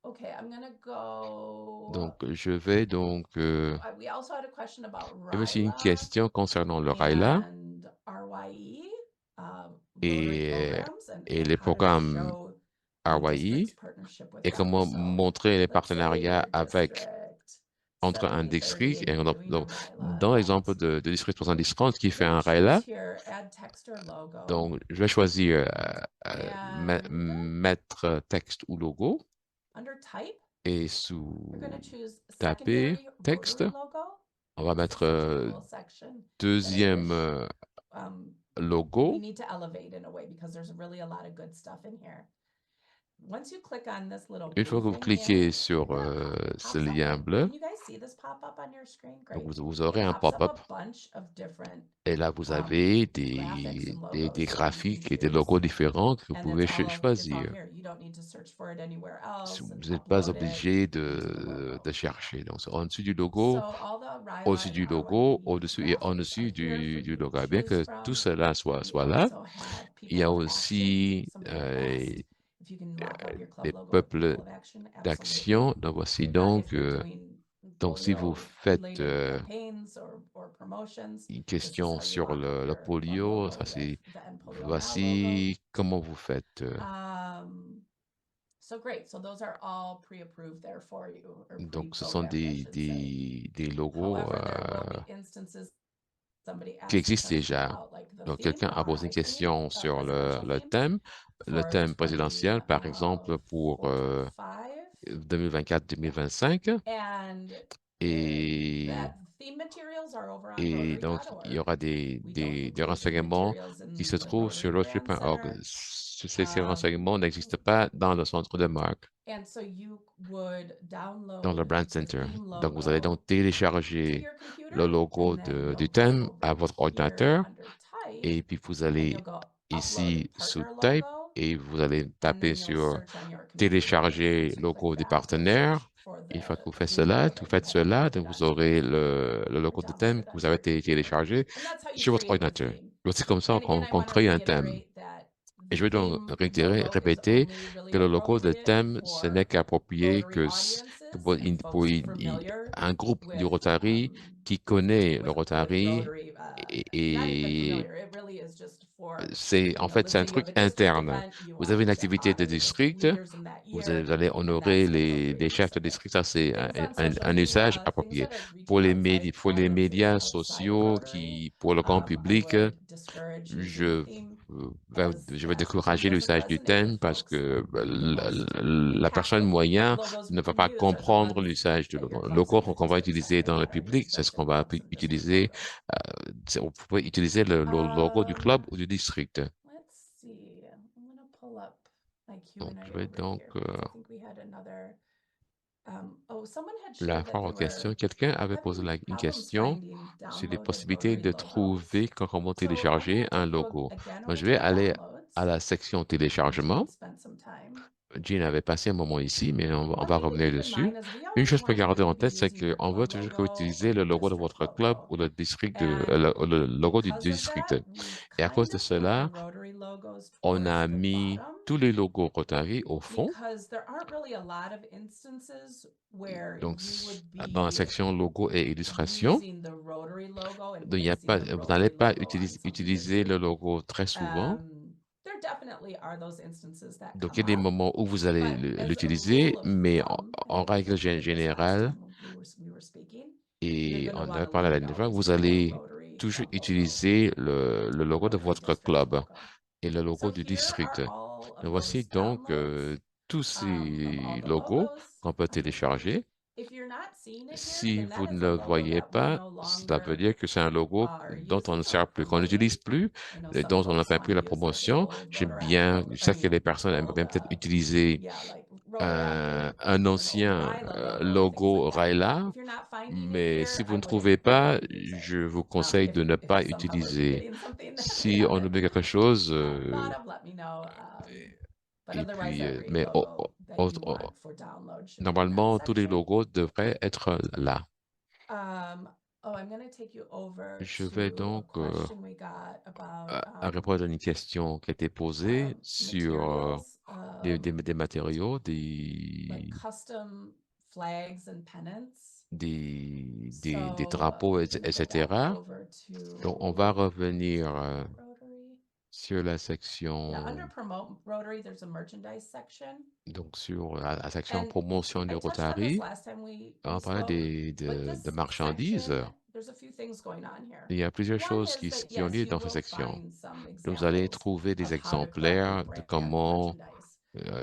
Okay, I'm gonna go. Donc, je vais donc... We also had a question about il y avait aussi une RILA question concernant le RILA and RYE, Rotary et, programs, et and les how to programmes show the RYE district's partnership with et them. comment So montrer les let's say partenariats your avec district entre un 7030 district et and you're doing a donc, RILA dans event. l'exemple de district 70-30 qui You're fait gonna un choose RILA, here, add text or logo. donc je vais choisir And mettre texte ou logo under type, et you're gonna sous choose taper secondary texte, Rotary logo. on va This is mettre such a cool section that I deuxième wish, we logo. need to elevate in a way because there's really a lot of good stuff in here. Once you click on this little Une fois blue que vous thing cliquez here, sur look at that ce pops up. lien bleu, Can you guys see this pop up on your screen? donc Great. vous aurez It un pops up a pop-up bunch of different et là vous avez graphics and logos des that you graphiques can et des choose. logos différents que vous And pouvez it's all choisir. here. You don't need to search for it anywhere else and Vous n'êtes pas upload it obligé into the logo. de chercher. Donc, c'est en dessous du So logo, all the RILA au-dessus and du logo, RYE au-dessus et en graphics are dessus here for du you to logo. Bien choose que tout from. cela You soit là, also have il y people a of action. aussi Somebody had asked if you can lock up your club des logo with peuples people of action. Absolutely. d'action. Donc, voici If you're doing si vous polio faites related campaigns or promotions, une this is question how you sur lock up le your club polio, logo ça with c'est, the End Polio Now logo. voici comment vous faites. So great. So those are all pre-approved there for you, or Donc, ce sont pre-programmed, I should say. des logos However, there will be instances somebody qui asked a existent question déjà. about like the Donc, theme, quelqu'un a posé une RI theme, question sur presidential le theme for présidentiel, par exemple, pour 2024-2025. And Et, theme materials are over on et donc, il y aura des renseignements qui se trouvent sur Rotary.org. Ces renseignements n'existent pas dans le centre de marque, And so you would download dans le Brand the Center. theme Donc, vous allez logo donc télécharger your computer, le logo and then du you'll thème go à over votre here ordinateur under type, et puis vous and allez you'll go ici upload sous partner Type logo, et vous allez and taper then you'll sur search on your computer. télécharger So logo click des that or partenaires. search for Une fois que vous the faites theme cela, logo that you had uploaded donc vous onto aurez your le logo de or thème downloaded que vous onto avez your computer. téléchargé And that's how you sur votre create the ordinateur. theme. Donc, c'est comme ça And again, I qu'on want to crée un thème. reiterate that Et the je vais donc theme logo is répéter only really que le logo de appropriate thème, ce n'est for qu'approprié Rotary que audiences pour, and folks familiar un groupe du with Rotary qui connaît le with Rotary Rotary, not even et familiar. It really is just for, c'est en fait let's c'est un say you have truc a district interne. event, you Vous want avez une to say activité hi de to the district, leaders in that vous year, allez and honorer that's appropriate les chefs use de of it. district, ça c'est Things on social un usage media, things approprié. that are reaching outside Pour les audiences médias outside of sociaux Rotary, pour le grand I public, would discourage using je theme je vais that theme décourager doesn't l'usage du resonate with thème parce folks. que Most la personne impactful moyenne logos we ne va can pas use are the comprendre ones l'usage du that your logo. Le clubs logo and your qu'on va districts utiliser have dans le that are your public, c'est ce qu'on convention va clubs and district utiliser. logos. Vous pouvez utiliser le logo du club ou du district. Let's see. I'm gonna pull up my Donc, Q&A je vais over donc here because I think we had another. Someone had la shared that voir they en question. were Quelqu'un avait posé having une problems question finding sur les downloaded possibilités Rotary de logos. trouver comment So I'm télécharger gonna un take you logo. again Donc, over je to vais the aller downloads. à la section Jean téléchargement. had spent some time. Jean avait passé un moment ici, mais on One va thing to revenir keep in dessus. mind is we Une always chose à want garder you en to be tête, c'est using your qu'on veut club toujours logo utiliser or le your logo de district votre club logo. ou le district And le logo du because of district. that, we've Et à cause kind de of put the cela, Rotary logos on a towards the mis bottom tous les logos Rotary au fond. because there aren't really a lot of instances where Donc, you would dans la be section logo et illustration, using the Rotary logo and donc, il y a placing pas, the vous n'allez Rotary pas logo on something utiliser that's le new. logo très souvent. There definitely are those instances that Donc, il come y a des up, moments où vous allez but as a l'utiliser, rule of mais thumb, and en I think règle we did this last générale, time when we were speaking, you're et gonna on a wanna parlé leave la it dernière fois, always vous for the allez Rotary toujours club logo, utiliser le logo de Rotary votre district club logo. et le logo So du here district. are all of Donc, voici those donc downloads tous from all ces the logos logos qu'on peut on the page. télécharger. If you're not seeing it here, Si then vous that ne is a le logo voyez that we pas, no cela veut longer dire que c'est un logo are dont on ne using sert or plus, qu'on n'utilise promoting. plus, I know et some dont on n'a folks fait plus wanna la use like the promotion. old J'aime Rotaract bien, logo, je I sais que mean, les personnes aimeraient old, bien peut-être utiliser yeah, like Rotaract un or an old ancien Ryla logo, things logo like that. Ryla, If you're not finding it mais si here, vous I ne trouvez wouldn't pas, use it. je vous conseille de ne If pas somehow we're utiliser. forgetting something that we Si on haven't oublie quelque chose, thought of, let me know. But et otherwise, puis, every mais logo that you want for download should be in that normalement, tous les section. logos devraient être là. I'm going to take you over Je vais to a donc question we got about à répondre à une question qui a été posée sur materials, des matériaux, like custom flags and pennants. des So drapeaux, we're gonna go back etc. over to Donc, on va revenir Rotary. sur la Yeah, section, under promote Rotary, there's a merchandise section. donc sur la section And promotion de I touched on this Rotary. last time we On parlait spoke, but de this marchandises. section, there's a few things going on here. Il y a plusieurs One choses is that qui ont yes, lieu you dans cette will section. find some Donc, vous allez examples trouver des of how to collect your exemplaires de brand comment merchandise.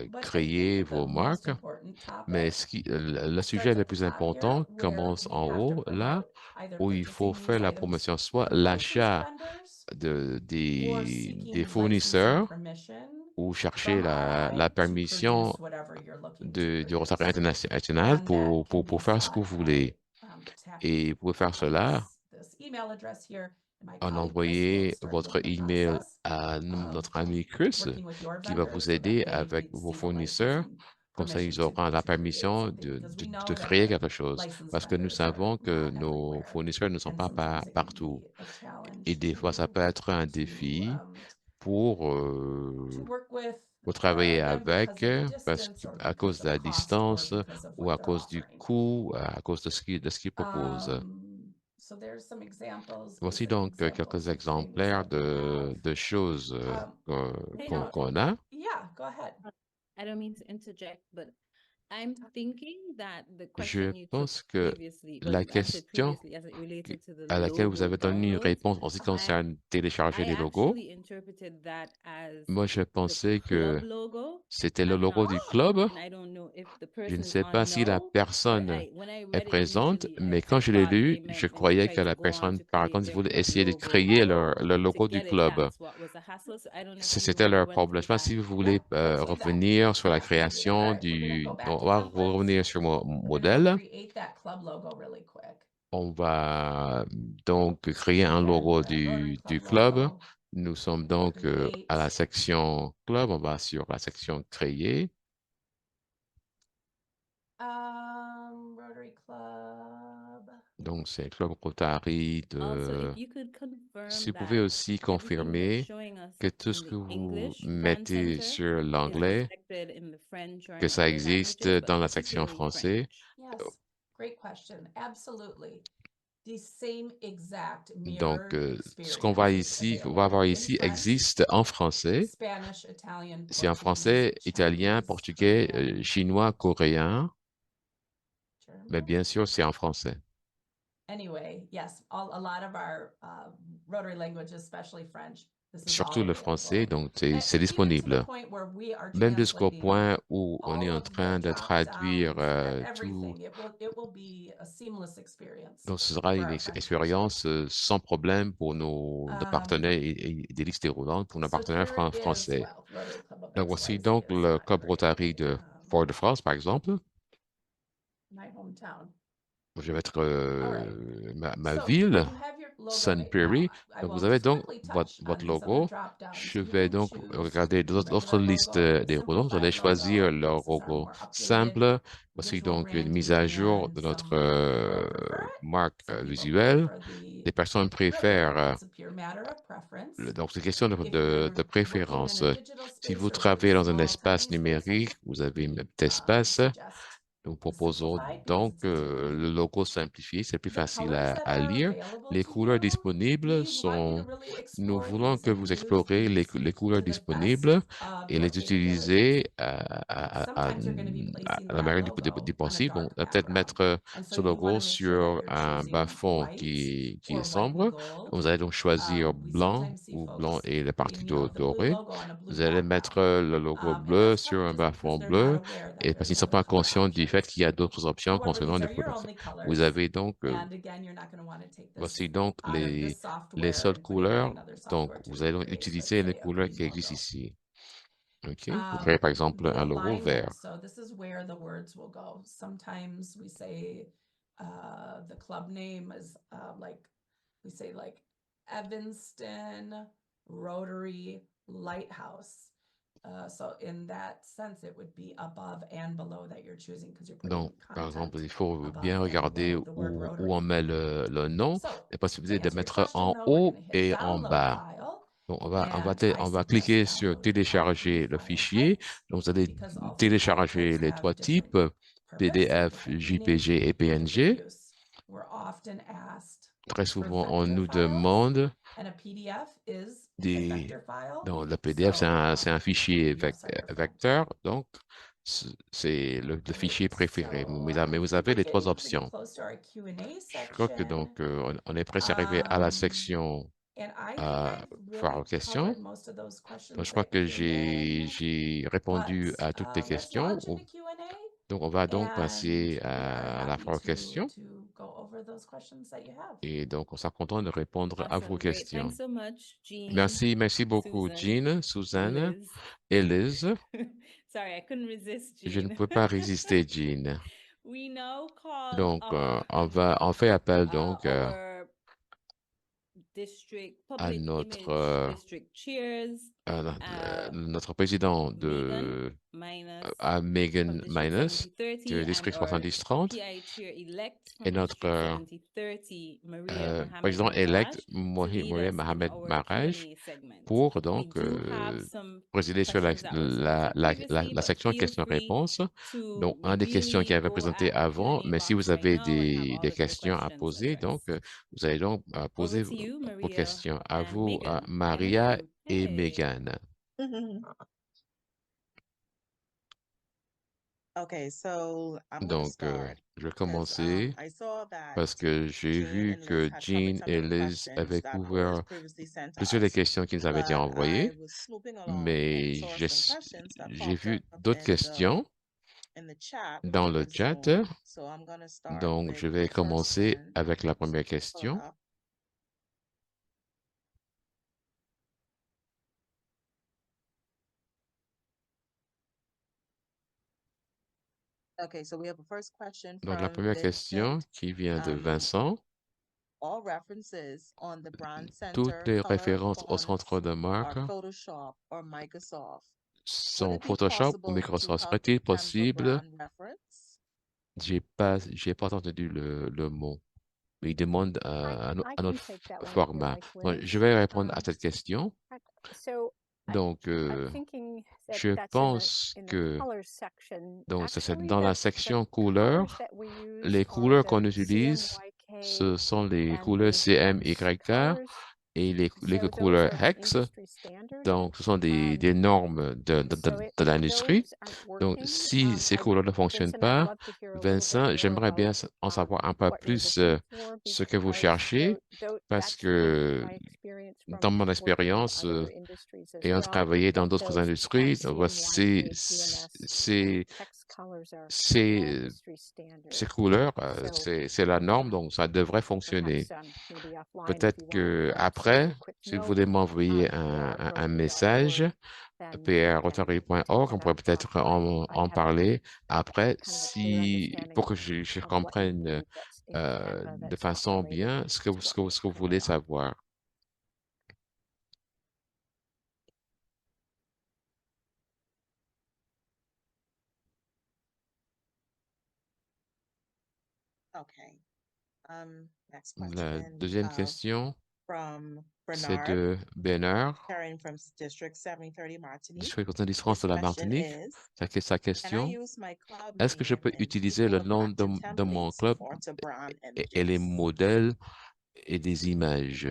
But I créer think the vos most marques. important Mais topic le sujet starts le at the plus top here, important where commence we en have to haut, là, promote either où il faut purchasing faire these la items promotion, soit from licensed l'achat vendors or des seeking licensing fournisseurs permission ou chercher from la RI to permission produce whatever you're looking to du Rotary produce. International And that can be pour faire ce que done vous voulez. by Et pour faire tapping cela, this email address here. And my on colleague Chris will envoyez start you votre on the email process à of notre ami Chris, working with your qui va vendors vous so that aider they avec vos see the fournisseurs. licensing Comme ça, ils permission auront la to create permission something, because we know de that créer our quelque chose. licensed Parce que nous vendors are savons que not nos everywhere, fournisseurs ne sont and pas sometimes it can partout. be a challenge Et des fois, ça peut être un défi pour to work with travailler them avec, because of parce distance or à cause because de of la cost or distance because of ou what à they're cause du offering. coût, à cause de ce qu'ils proposent. So there's some examples, Voici specific donc examples quelques of things exemplaires that we have. de choses qu'on a. Yeah, go ahead. I don't mean to interject, but I'm thinking that the Je question you took pense que previously, la you answered question previously as it related to the à laquelle vous logo avez donné une downloads, réponse en ce qui concerne télécharger I des logos, actually interpreted that as moi je the pensais que club logo c'était le and logo not du the club. and I don't know if the Je ne person is sais on pas si la no, but personne when I est read it présente, initially, mais quand I je l'ai thought lu, they je meant when they croyais que tried to la go on personne, to par create contre, their voulait club essayer de logo, créer le to logo du get it, club. that's what was a hassle. So I don't know if C'était you leur went problème. through Je ne sais pas that. si vous voulez Let's do that. revenir sur la Yeah, we can do création that. We're gonna go back on to va templates. revenir sur mon We're gonna go modèle. create that club logo really quick. On va donc créer un Again, logo we're at Rotary du Club club. logo. Nous sommes donc Create. à la section club. On va sur la section créer. Rotary Club. Donc, c'est Club Rotary Also, de... if you could confirm Si vous that pouvez aussi everything you're confirmer showing us que tout in ce the que vous English brand mettez center sur is l'anglais, reflected in the French or que in ça other existe languages, but dans la section particularly français. French. Yes, great question. Absolutely. The same exact Donc, mirror ce qu'on va voir in ici French, existe en français. Spanish, Italian, C'est en Portuguese, français, italien, Chinese, portugais, Korean, chinois, coréen. Mais German. bien sûr, c'est en français. Anyway, yes, a lot of our Rotary languages, especially French, this is Surtout all le français, available. donc c'est Even to the disponible. point where we are Même jusqu'au translating point où on est all en of the train de traduire drop-downs, tout. everything. It will be a seamless experience. Donc, ce sera for une our French expérience sans problème pour nos partenaires et des listes déroulantes pour nos So partenaires here is, français. well, Rotary Club of Donc, voici XYZ donc is le not Club very Rotary de Fort-de-France, par exemple. my hometown. Je vais mettre ma So ville, you have your logo Sun right Prairie. now. I Donc, will vous avez just donc quickly touch votre on these other logo. drop-downs. Je You vais can donc choose regarder the d'autres regular listes logo, the des roulements. Vous allez simplified choisir logo. le This is our logo more updated simple. Voici visual donc une branding, mise à jour and de some notre people prefer it. marque Some people visuelle. prefer the les personnes préfèrent, It's a pure matter of preference. donc c'est question If you're de looking préférence. in a digital Si space vous or very travaillez dans un small, espace tiny space, numérique, vous avez un petit I espace. suggest Nous the proposons simplified because donc it's easy to read. le logo simplifié, c'est plus The facile colors that à are lire. available Les to couleurs you, disponibles we want you to sont, really nous explore voulons these que and vous use explorez these les couleurs to the disponibles best of et your les capabilities. utiliser Sometimes you're going to be placing à la that manière logo du on a possible. Donc, dark peut-être background. mettre And so ce you want logo to make sure that sur you're un bas choosing fond white qui est or white and sombre. gold. Vous allez donc choisir We blanc sometimes see ou blanc folks et la partie putting, you know, the blue dorée. logo on a blue Vous allez mettre background. le logo And bleu that's sur probably un just bas because fond they're not bleu aware that et parce qu'ils ne there's sont other pas color conscients du fait options. qu'il y a d'autres options However, concernant these les are your couleurs. only Vous colors. avez donc, And again, you're not going to want to take voici this donc out of this les software seules and put it in couleurs. another Donc, software to vous allez donc recreate, let's utiliser les say, a couleurs green qui existent logo. ici. OK? Vous créez par exemple The un logo vert. alignment. So this is where the words will go. Sometimes we say the club name is we say like Evanston Rotary Lighthouse. So in that sense, it would be above and below that you're choosing because you're putting Donc, par exemple, content il faut above bien and regarder below the word où on Rotary. met le nom, So la to possibilité de answer your mettre question, en though, we're haut going to hit et en download bas. file. Donc, And I on va suggest cliquer sur downloading every télécharger le file fichier. types Donc, vous allez because all three file télécharger types les have trois different types, purpose and PDF, different meaning JPG et and different PNG. use. We're often asked Très for souvent, on vector nous files, demande and a PDF is a des... vector file. Donc, le PDF, So c'est un fichier yes, are your vecteur. Donc, c'est le fichier great. préféré. So Mais I vous think avez we're les trois getting pretty options. close to our Q&A Je crois que section. donc, on est presque arrivé à la Um, section And I think I've foire really aux questions. covered most of those questions Donc, je crois that que came in. j'ai répondu à toutes les Let's questions. launch into Q&A. Donc, on va donc And passer we are à la happy foire aux questions. to go over those questions that you have. Et donc, on sera content de répondre à vos Awesome, great. questions. Thanks so much, Jean, Merci beaucoup, Susan, Jean, Suzanne Liz. et Liz. Sorry, I couldn't resist, Je ne Jean. peux pas résister, Jean. We now call Donc, on fait appel donc our district à public image district chairs, notre président Megan Minus à Megan of District Minus 7030 du and district our 7030 PI chair elect et from notre District 7030 Maria Mohammed président élect Maraj to lead Mohamed us in Mohamed our Maraj Q&A segment. pour We donc do have some présider sur questions that were submitted previously, la but section feel free questions-réponses. to Donc, un des questions qui really avait go présenté at the avant, Q&A mais si box vous right avez now and have all des of your questions à questions poser, donc addressed. vous allez donc Over poser to you, vos Maria questions à and vous, Megan. Maria et Hey. Megan. Okay, so I'm gonna Donc, start je vais because commencer I saw that parce que j'ai Jean vu and que Liz had Jean covered some et of the Liz questions avaient that was couvert previously sent to plusieurs des us, questions qui nous avaient été but I envoyées, was snooping along and mais saw some questions that j'ai popped vu up d'autres questions in the chat dans le on chat. Zoom. So I'm gonna start Donc, with je the vais first commencer one. avec la So première pull it question. up. Okay, so we have a first question Donc, la from première question Vincent. qui vient de Vincent. All references on the Brand Toutes Center les color références au fonts centre de marque are Photoshop or Microsoft. Would sont it be Photoshop ou possible to Microsoft. help Serait-il Canva possible? brand reference? J'ai pas entendu le mot. Il demande I un can autre take that one if you format. like, Donc, Liz. je vais répondre à cette question. So Donc, I'm thinking that je that's pense in the que color section. donc, c'est Actually, dans la the section colors couleurs. that we use Les are couleurs the qu'on utilise, CMYK ce sont les and couleurs the Hex CMYK colors. et les So those couleurs are the Hex. industry standard. Donc, ce sont des normes So de if l'industrie. those aren't Donc, working, si ces couleurs ne fonctionnent Vincent, I'd pas, love to hear a little bit Vincent, more j'aimerais bien about en savoir un peu what you're plus looking for ce que vous because cherchez, parce that's been que my experience dans from mon working in expérience, other industries as ayant well, travaillé dans that d'autres those industries, CMYK, GMS, and Hex colors are industry standard. ces couleurs, So c'est la norme, donc ça devrait fonctionner. perhaps maybe offline, if Peut-être you want que to send me après, a quick si vous note voulez m'envoyer at un message, prrotary.org, then we can take prrotary.org, on that pourrait up peut-être offline. I en have parler après, kind of a clear understanding pour que je of what you comprenne need that's in Canva de that's not façon related bien ce que to what you're ce que vous putting voulez on. savoir. Okay. Next La question. deuxième question, From c'est Bernard, de Bernard, carrying from District 7030 Martinique. district 70 de la His question Martinique. is, Sa can I question, use my club est-ce que je name peux and utiliser le people nom matching de mon templates club for to brand et les images? modèles et des images?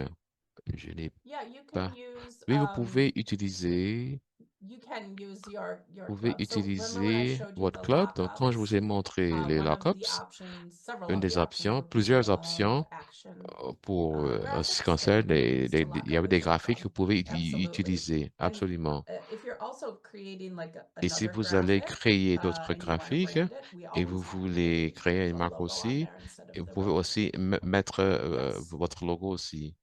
Je n'ai Yeah, you can pas. use, Oui, vous pouvez utiliser club. So remember when I showed you votre the club. Donc, quand je vous lockups? ai montré les One of the lockups, options, several une of the des options options, would be plusieurs options action pour en ce qui graphics, concerne and you can use to il lock y up avait with des your graphiques que club. vous pouvez Absolutely. utiliser, And absolument. if you're also creating like Et si another vous allez graphic créer d'autres and you want to graphiques brand it, we et vous always have voulez créer une the marque logo on aussi, there instead et of vous the pouvez road. aussi mettre Yes. votre logo aussi.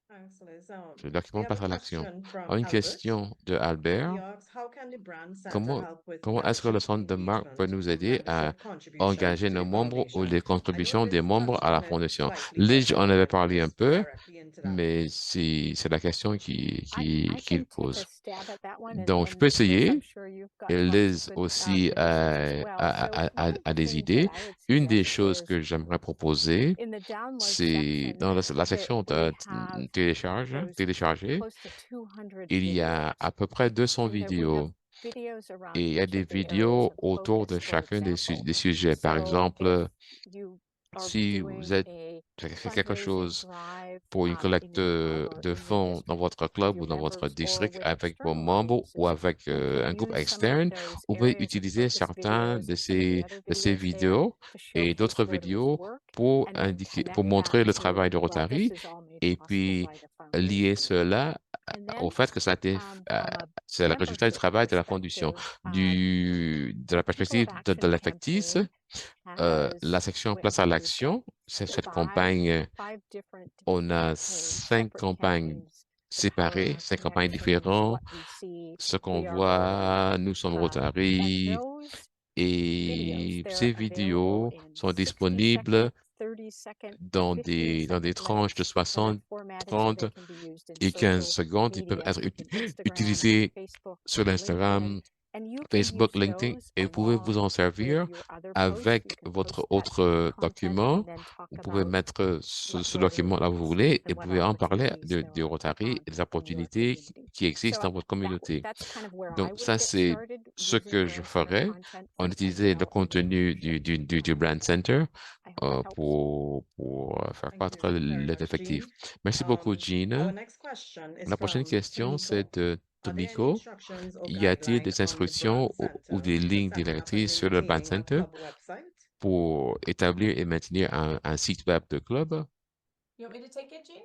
Thanks, Liz. Le We document have a passe à l'action. question from Une Albert. question de Albert. He asks, how can the brand center Comment help with est-ce que le membership centre de marque peut engagement nous aider à membership contributions engager to nos the membres ou foundation? les I know contributions des Liz membres touched à la on it fondation? slightly, Liz, but on I avait wanted to parlé go un peu, directly into that. mais c'est la question I qu'il can take pose. a stab at that one, Donc, je peux and Liz, I'm essayer. sure you've got Et lots of Liz good aussi insights as well. So one of a the des things idées. that I would Une des suggest choses is que j'aimerais proposer, in the download c'est section dans la section we have télécharger, close to 200 il y videos, a à peu près 200 and we have vidéos. videos around Et il y a each des of the areas vidéos of autour de focus, for chacun example. des sujets. Par So exemple, if you are si vous doing êtes a fait quelque fundraising chose drive pour une in collecte your club or de in your fonds dans district votre with club your ou dans votre members or district with avec vos external membres ou audiences, avec you can un groupe use some of externe, those vous pouvez areas of utiliser focus certains videos and some of the other de ces videos there vidéos to et showcase d'autres Rotary's vidéos work, pour and then pour connect that montrer le to, travail de well, this Rotary is all made et possible puis by the lier foundation. cela And au then fait que ça a été, from a c'est le résultat du membership travail de la fondation. perspective, De la People of perspective Action de l'effectif, campaign la has, section we've Place à got l'action, c'est cette campagne, five different on a campaigns, 5 separate campagnes campaigns. The Power séparées, of 5 campagnes Connections, différentes. What We See, Ce qu'on We Are Rotary. voit, nous sommes And Rotary those videos, et they're ces available vidéos in sont 60-second, disponibles 30-second, dans 15-second tranches de clips, and they're 60, formatted so 30 they can be used in et 15 social secondes. Ils peuvent media, être like in Instagram, utilisés Facebook, sur LinkedIn. l'Instagram, And you can Facebook, use LinkedIn those et vous pouvez vous en along with servir your other posts. You avec can votre post that autre content document. and then talk Vous pouvez about mettre what ce Rotary document là où vous is voulez et and vous what pouvez en parler opportunities there du are Rotary et des in your opportunités community. qui existent So dans votre communauté. that's kind of where I Donc, would ça, get c'est started ce using que je Brand Center ferais. content On for utilisait le developing contenu membership. du Brand Center I hope that helps. pour faire Thank croître you very much, l'effectif. Jean. Merci beaucoup, Our Jean. next question is La prochaine from question, c'est Tomiko. de Are there any Tomiko. instructions or Y a-t-il guidelines des on the brand instructions ou center des for lignes setting up and directrices sur le Brand maintaining a Center club website? pour établir et maintenir un site web de club? You want me to take it, Jean?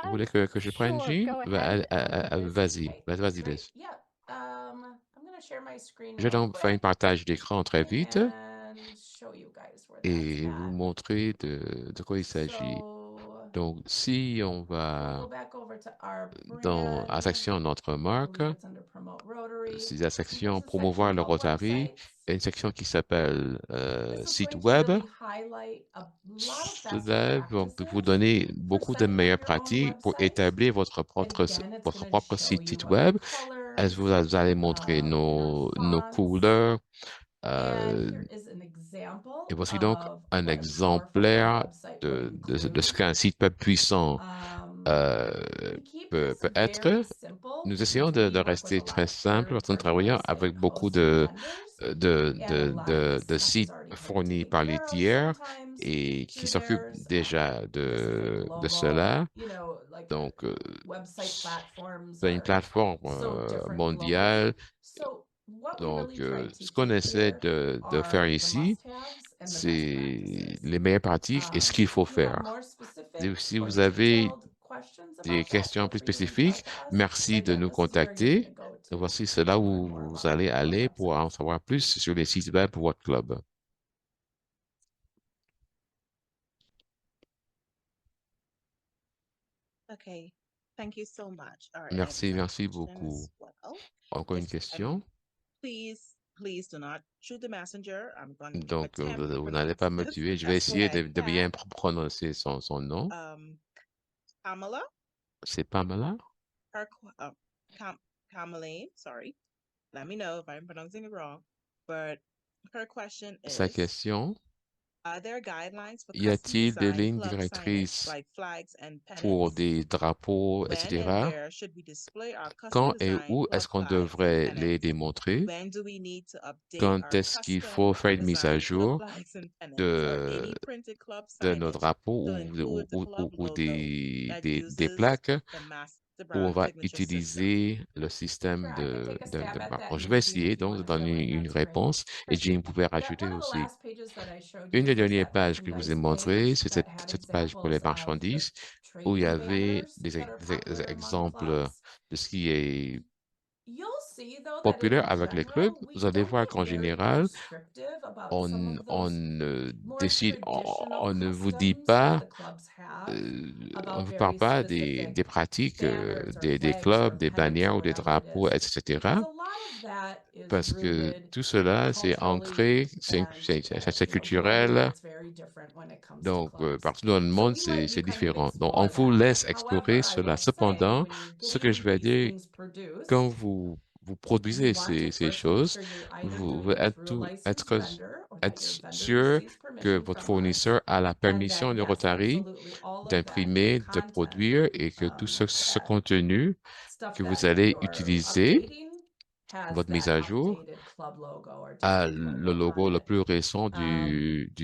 Vous voulez que je prenne, Sure, Jean? go ahead, Liz. Vas-y, Okay, vas-y, great. Liz. Yeah. I'm going to share my screen Je vais real donc faire un quick partage d'écran très vite and show you guys where that's et vous at. montrer de quoi il s'agit. So Donc, si on we'll va go back over to our dans la brand. section Notre I marque, believe it's under Promote Rotary. c'est la And section there's a Promouvoir section le called Rotary, Websites. et une section qui s'appelle This is Site going to web. really highlight a lot of best Cela va donc vous practices donner for beaucoup de setting up meilleures your own pratiques pour website. établir Again, it's votre going to propre show you site what your web. Est-ce que colors, vous allez montrer your nos fonts. couleurs? And here is an example Et voici donc of un what a powerful exemplaire website would de ce include. qu'un site web puissant We keep peut this être. very simple Nous essayons because we de work with rester a lot très of simple parce que nous third-party travaillons website avec beaucoup hosting vendors, and a lot of this de stuff is sites already kind of fournis taken par les care of tiers sometimes et qui through s'occupent theirs. déjà This is like a de logo, cela. you know, like Donc, website platforms c'est une are plateforme so different mondiale. globally. So what we Donc, really try to ce qu'on keep essaie here de faire are the ici, must-haves and the best c'est practices. les meilleures pratiques et ce qu'il faut If you have faire. more specific Si or vous avez detailed questions des about that, questions feel plus free to reach out spécifiques, to us. merci But de again, nous this is where you're going to contacter. go Et to voici cela learn où more vous about allez our aller pour en website. savoir plus sur les sites web pour votre club. Okay, thank you so much. All right, I have Merci, another merci question beaucoup. as well. Encore une This, and question. please do not shoot the messenger. I'm going to Donc, attempt to vous n'allez pas pronounce me this tuer. the Je vais best way essayer I de bien can. prononcer son nom. Pamela, C'est Pamela? her, Kamaline, sorry. Let me know if I'm pronouncing it wrong. But her question Sa is, question, Are there guidelines for Y custom a-t-il des design lignes club signage directrices like flags and pour pennants? des drapeaux, When and etc.? where should we display our custom Quand et design où club est-ce qu'on flags and devrait les pennants? démontrer? When do we need to update Quand our est-ce qu'il faut custom faire une mise à design club jour flags and pennants or de, any printed club de nos signage drapeaux to include the club ou logo that des uses plaques the master où on brand va signature system? utiliser le système Sure, I can take a de stab at marque? that, Bon, je and vais then Jean, essayer if you donc de want to fill donner in, une that's great. réponse et Sure. Jean pouvait That rajouter one of the aussi. last pages that I showed Une you des was dernières that pages que je vous ai merchandise montrées, page c'est that had cette page pour les examples of the marchandises où il y trade-in avait banners des, that are popular among exemples clubs. de ce qui est You'll see though that populaire in avec les clubs. general, we Vous allez don't voir get qu'en very général, prescriptive about some of on those more décide, traditional on ne vous dit customs that pas, the clubs have on ne about vous parle very pas specific des pratiques banners or des flags or clubs, des pennants or bannières ou des whatever it drapeaux, is. etc. Because a lot of that is Parce que rooted tout cela, c'est culturally ancré, and c'est globally, culturel. it's very different when it comes to Donc, clubs. partout dans le So monde, we let you c'est kind of différent. Donc, on explore vous that. laisse explorer However, I cela. will say Cependant, when you're ce que je getting vais these dire, things quand produced, vous you produisez want to ces first make choses, sure you're either vous doing devez it through a licensed vendor or that your vendor sûr receives que permission votre from us. fournisseur a la And permission that, de yes, Rotary absolutely, all of that d'imprimer, de content, produire et que tout ce that contenu stuff que vous that allez you're utiliser, updating has votre mise that à jour, updated club logo or a district le logo on logo le it. plus récent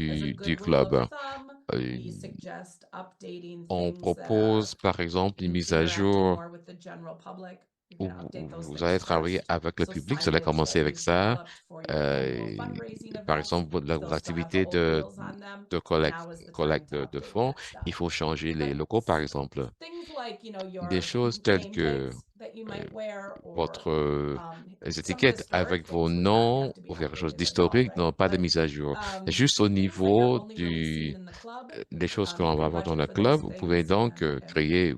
As a du good rule of club. thumb, Euh, we suggest updating On things that are propose, par exemple, une mise à interacting jour more with the general public. You're où going to update those vous things allez travailler first. avec le So public, vous allez signage commencer that avec we've ça. developed for your annual Euh, fundraising Par events, exemple, vos those still have the activités old wheels on them. de Now is the time to de update fonds, that stuff. il faut changer les But locaux, par exemple. things like, you know, Des your choses telles que nameplates that you might wear or votre les some étiquettes historic avec vos things would not noms have to be ou quelque chose updated at all, d'historique n'ont right? pas de But mise à jour. Juste au things that you're niveau only really seeing in the club, des choses you qu'on va can avoir dans budget le for those club, vous pouvez things, donc and créer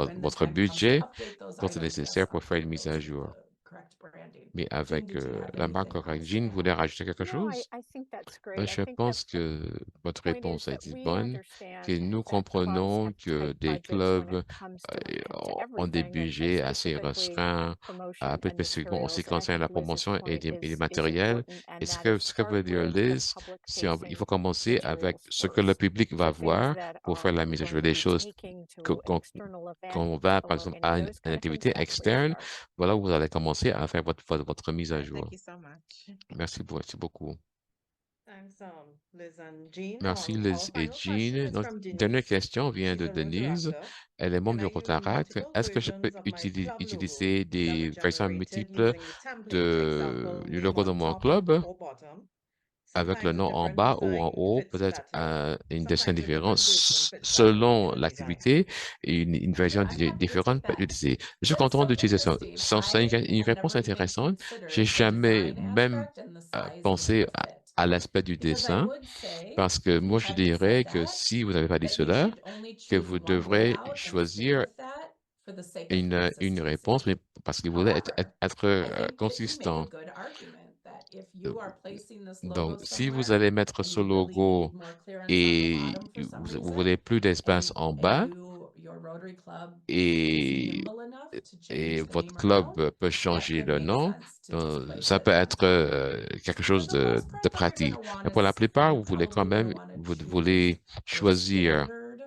when the votre time comes to budget update those quand c'est items, yes, nécessaire pour faire une update mise à those with jour. the correct branding. Mais Jean, avec did you have la marque anything correcte, else to Jean, vous voulez add? rajouter quelque No, chose? I think that's great. I Je think pense that the que votre point is réponse a that été we bonne, que understand nous that clubs comprenons have que tight des budgets when clubs it comes to ont des everything, and budgets assez specifically restreints, promotion plus and spécifiquement en ce qui materials. And I concerne think la Liz's promotion point et les is matériels. important, Et and that is ce que veut start dire with the Liz, il faut public-facing commencer avec materials ce que le first. public va So things voir that pour faire la mise à going jour to des be choses taking que- to an qu'on external event, qu'on with va, the par exemple, logo, à those une kind of things. activité That's where you externe. start. Voilà où vous allez commencer à faire votre mise à Right, jour. thank you so much. Merci beaucoup. Thanks, Liz and Jean. Merci Our Liz et final question Jean. is Notre from dernière Denise. question vient She's de a Denise. Rotaract. Elle est membre Can du I use Rotaract. multiple Est-ce que je peux versions of my club logo utiliser that were des versions generated multiples using the template example du name logo de on mon top club or bottom? avec le Sometimes a nom en different bas ou en design haut, fits peut-être better. une dessin Sometimes a différent different version fits better than selon the other design. l'activité et une version Yeah, I'm happy to différente take peut être that. utilisée. Je suis That is content so d'utiliser ça. interesting. C'est une I had réponse never even intéressante. J'ai considered the jamais design même aspect and the size and pensé the fit. à l'aspect du Because I dessin would say, parce que moi, je having dirais said que that, si vous n'avez pas dit that you cela, should only que choose vous one devrez layout and stay choisir with that for the sake of une réponse, mais consistency. parce que vous voulez However, être I think that you make a consistant. good argument that if Euh, you are placing this Donc, logo si vous somewhere allez mettre and ce you really need logo more clearance on the et bottom for some vous reason, voulez plus d'espace and en bas your Rotary Club is et, nimble enough to et change the votre name around, club peut that changer could le make nom, sense to just donc, place ça it peut on être top. quelque For chose the most de part, though, you're going pratique. to want Mais pour la to, plupart, you're vous voulez quand probably going to même, want to vous choose voulez your choisir standard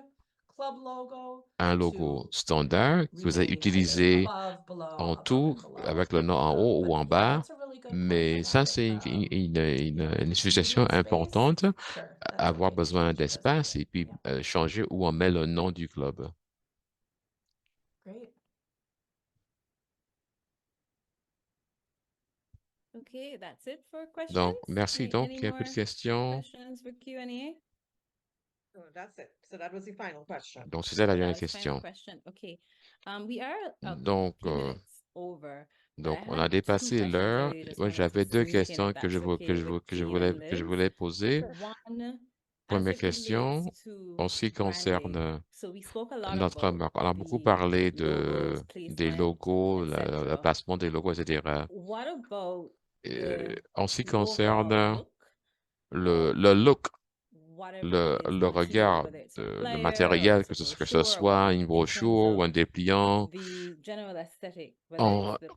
club logo un logo to standard que vous allez remain either utiliser above, below, en above tout and below. avec le nom en haut ou But en yeah, bas. that's a really good point Mais for ça, that. c'est une If you situation need space, importante, sure, that's avoir okay to besoin change it as d'espace needed. et puis Yeah, changer où on met le nom du club. great. Okay, that's it for questions. Donc, merci. Donc, Any il y a plus more de questions. questions for Q&A? So that's it. So that was the final question. Donc, c'était la That dernière was the final question. question. Okay. We are a Donc, few minutes over. But donc, I on had a two dépassé questions I l'heure. really just Moi, wanted j'avais to deux sneak in, questions if that's okay with que Jean and je Liz. voulais poser. One, Première as it question, relates to en ce qui branding. concerne So we spoke a lot notre about marque. On a beaucoup the parlé logos, des placement, logos, le etc. placement des logos, etc. What about the En ce qui overall concerne look le of look le regard, le matériel, que ce soit une brochure ou un dépliant,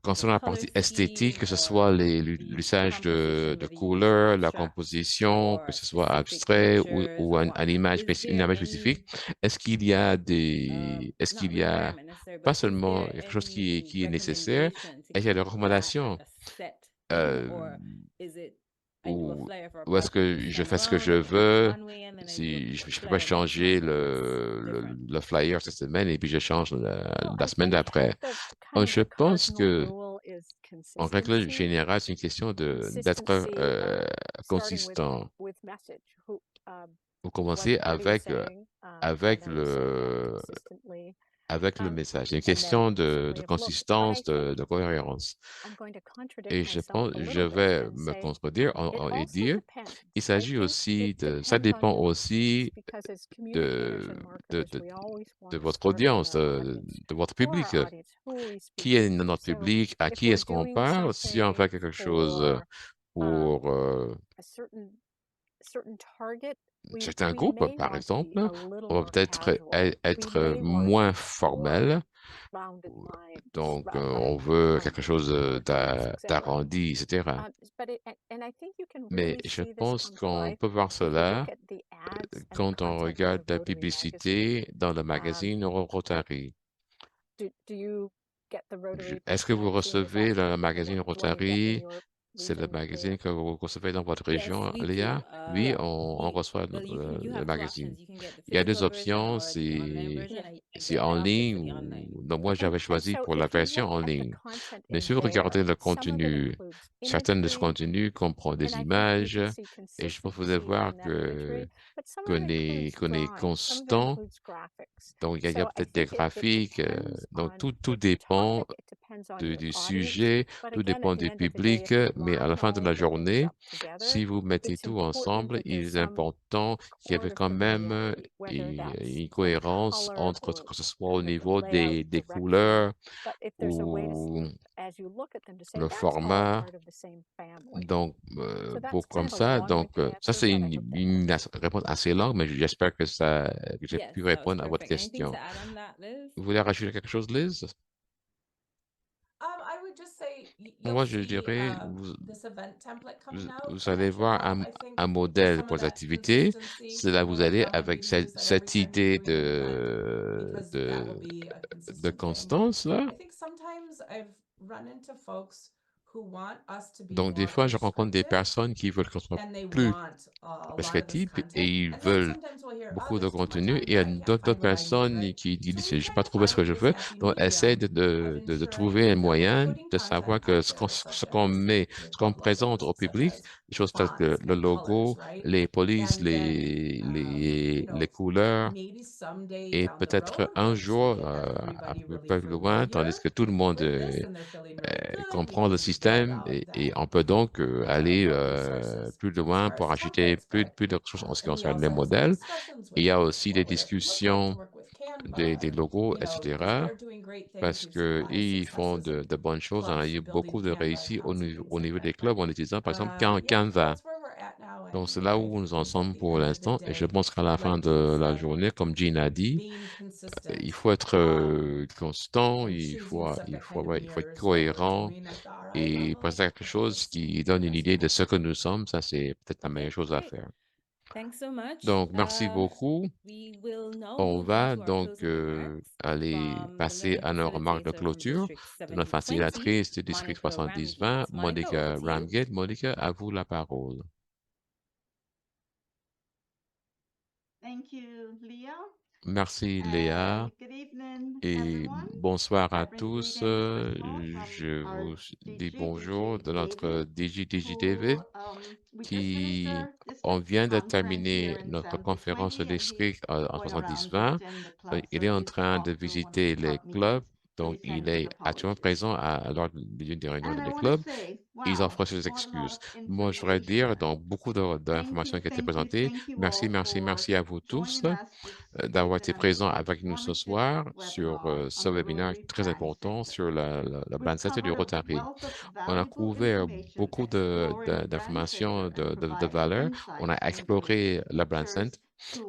concernant la partie esthétique, que ce soit l'usage de couleurs, la composition, que ce soit abstrait ou une image spécifique, est-ce qu'il y a pas seulement quelque chose qui est nécessaire, est-ce qu'il y a des recommandations euh, ou, ou est-ce que je fais ce que je veux? Si je ne peux pas changer le flyer cette semaine et puis je change la semaine d'après. Je pense que, en règle générale, c'est une question d'être consistant. Vous commencez avec avec le message. C'est une question de consistance, de cohérence. Et je vais me contredire et dire, il s'agit aussi ça dépend aussi de, de, de votre audience, de votre public. Qui est notre public? À qui est-ce qu'on parle? Si on fait quelque chose pour certains groupes, par exemple, on va peut-être être moins formel. Donc, on veut quelque chose d'arrondi, etc. Mais je pense qu'on peut voir cela quand on regarde la publicité dans le magazine Rotary. Est-ce que vous recevez le magazine Rotary? C'est le magazine que vous recevez dans votre région, Léa? Oui, on reçoit le magazine. Il y a deux options, c'est en ligne ou donc moi j'avais choisi pour la version en ligne. Mais si vous regardez le contenu, certains de ce contenu comprend des images et je peux vous voir qu'on est constant. Donc, il y a peut-être des graphiques. Donc, tout dépend du sujet, tout dépend du public, mais à la fin de la journée, si vous mettez tout ensemble, il est important qu'il y ait quand même une cohérence entre que ce soit au niveau des couleurs ou le format. Donc, pour comme ça, donc ça c'est une réponse assez longue, mais j'espère que j'ai pu répondre à votre question. Vous voulez rajouter quelque chose, Liz? I would just say Moi, you'll je see dirais, this event template coming out vous allez voir eventually. I think un modèle some pour of les that activités. consistency C'est là vous will allez probably avec be said every cette time you're idée doing an event because that will be a de consistent thing. constance, là. I think sometimes I've run into folks who want us to be Donc, des more fois, je rencontre des prescriptive personnes qui veulent qu'on soit and they plus want a lot of this prescriptif et content. ils And then veulent sometimes we'll hear, oh, beaucoup de there's too much contenu on et il y here, a I can't d'autres find what I need, personnes right? qui So disent, we je n'ai try pas to trouvé ce que find je this veux. happy Donc, essaie medium of ensuring trouver un that we're moyen putting de content savoir que out there, such ce qu'on as met, your ce qu'on Club présente au logos, such public, as des choses telles que fonts le and colors, logo, right? les polices, And then, les you know, couleurs, maybe someday et down the peut-être road, un once we jour, get un everybody peu really plus loin, familiar tandis que tout le monde with this and they're feeling really good, we comprend le can roll it système out et then. on peut donc aller More resources plus as loin far as pour the ajouter templates, but plus de choses en ce qui and we concerne les also have some modèles. discussions Il with y a folks aussi des about what it looks like to discussions work with Canva des and logos, you know, because etc. they're doing great things. Parce We've seen a que lot of ils font successes in de bonnes choses. On a clubs eu building beaucoup de Canva réussite accounts and things au like niveau that. des clubs en utilisant, par exemple, Yeah, so Canva. that's where we're at now. Donc, c'est And là I où nous en think at sommes the pour end of the l'instant. Et je day, pense qu'à la fin like de Jean la said, journée, comme Jean a dit, being il consistent faut être constant, and choosing stuff that kind of ouais, il faut être mirrors what we're cohérent doing at the RI et level. présenter quelque I think chose is qui donne une best idée de ce que practice. nous sommes. Ça, c'est peut-être la Okay, meilleure chose à great. faire. Thanks so much. Donc, merci beaucoup. We will now On move va into our donc closing remarks aller from the passer learning à nos remarques de facilitator from clôture District de notre 7020, facilitatrice du district Monica 7020, Ramgate. Monica, over Monica to you. Ramgate. Monica, à vous la parole. Thank you, Leah. Merci, Léa. Good evening, Et everyone. bonsoir à I bring tous. greetings, first of all, Je from our vous dis DG, bonjour de notre David, DG who, we just finished qui our on district vient de conference terminer here in notre conférence 7020, au and he's district en going around 7020. visiting the clubs, Il so est en he's train de off to one of the visiter les club clubs meetings. Donc, They il send his est actuellement apologies. présent lors d'une des réunions And I des want to clubs. say, Ils wow, offrent ses what a lot excuses. of Moi, je voudrais dire, information. donc, beaucoup d'informations qui ont été Thank you, présentées. thank you Merci, all merci, for merci à vous tous joining us this d'avoir été evening on présents this avec nous ce informative soir sur webinar ce on the webinaire Rotary très Party important Center. sur le We've Brand Center du covered a Rotary. wealth of On a valuable couvert information beaucoup exploring the Brand d'informations Center and de providing valeur. On a insights into its exploré le Brand features, Center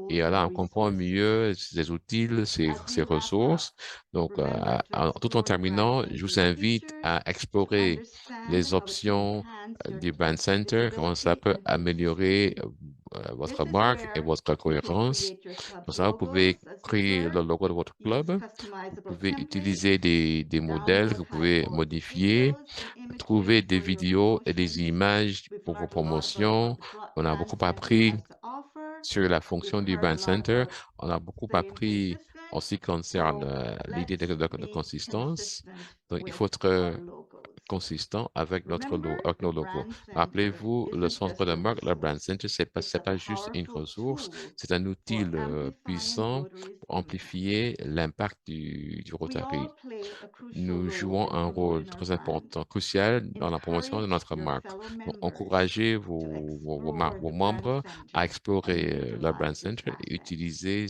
et tools, là, and on comprend resources. mieux ses outils, ses As we wrap ressources. up, Donc, remember to tout en explore the Brand terminant, je vous Center's invite features, à to explorer understand les how it can options enhance your du Brand Center, comment ça visibility peut and améliorer positioning. votre This is marque et where votre you can cohérence. create your club's Pour ça, vous logos, pouvez as you've créer le heard, logo de votre use club. Vous customizable pouvez templates, utiliser des modèles que download vous high pouvez quality modifier, videos and images trouver des for your vidéos et des promotions. images We've pour vos learned a lot about promotions. what the On a Brand beaucoup Center appris has to offer. sur la We've fonction du heard a Brand lot Center. about On a beaucoup staying appris en consistent. ce qui concerne So l'idée let's de be consistance. consistent Donc, il with faut être our logos. consistant avec Remember, avec the nos logos. Brand Center Rappelez-vous, le isn't centre just de a marque, le Brand resource. Center, It's c'est a pas juste une powerful ressource, tool c'est un outil for amplifying puissant Rotary's pour impact. amplifier l'impact du We Rotary. all play a crucial Nous role jouons in un rôle promoting our très brand. important, crucial dans la promotion de Encourage notre your marque. fellow Donc, members encouragez to vos explore the Brand membres à Center explorer and le Brand utilize its Center et assets. utiliser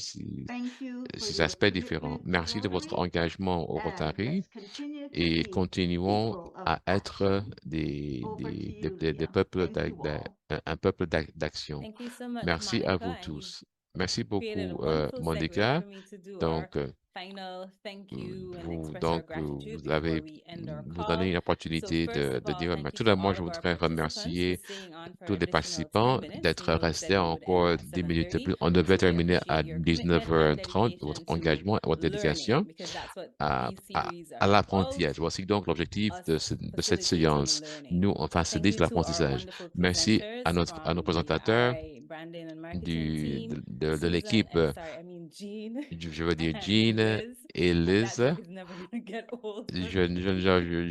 Thank you for ces your aspects différents. commitment to Merci de votre Rotary, engagement au and Rotary let's continue to et be continuons people of à être action. Over to you, des Leah. peuples Thank you all. un peuple d'action. Thank you so much, Merci à Monica, vous and you've tous. Merci created a beaucoup, wonderful segue Monica. for me to do our Donc, final thank you and express our gratitude vous before avez we end our vous donné call. une So opportunité first of de all, dire, mais thank you tout to d'abord, all je of our voudrais participants for remercier staying on for tous an les additional 10 participants minutes. We d'être know we said restés we would end encore at 10 minutes de 7:30. plus. On We devait truly terminer à appreciate your commitment and 19h30. dedication Votre to engagement et votre learning, dédication because that's what à, these series à are about, l'apprentissage. Voici donc l'objectif us de cette facilitating séance. learning. Nous, on Thank facilite you to our l'apprentissage. wonderful Merci presenters à nos from the présentateurs RI branding and marketing team, de Susan, l'équipe, sorry, I mean Jean je veux dire and Jean Liz. et And that Liz. joke is never going to get old for me. Je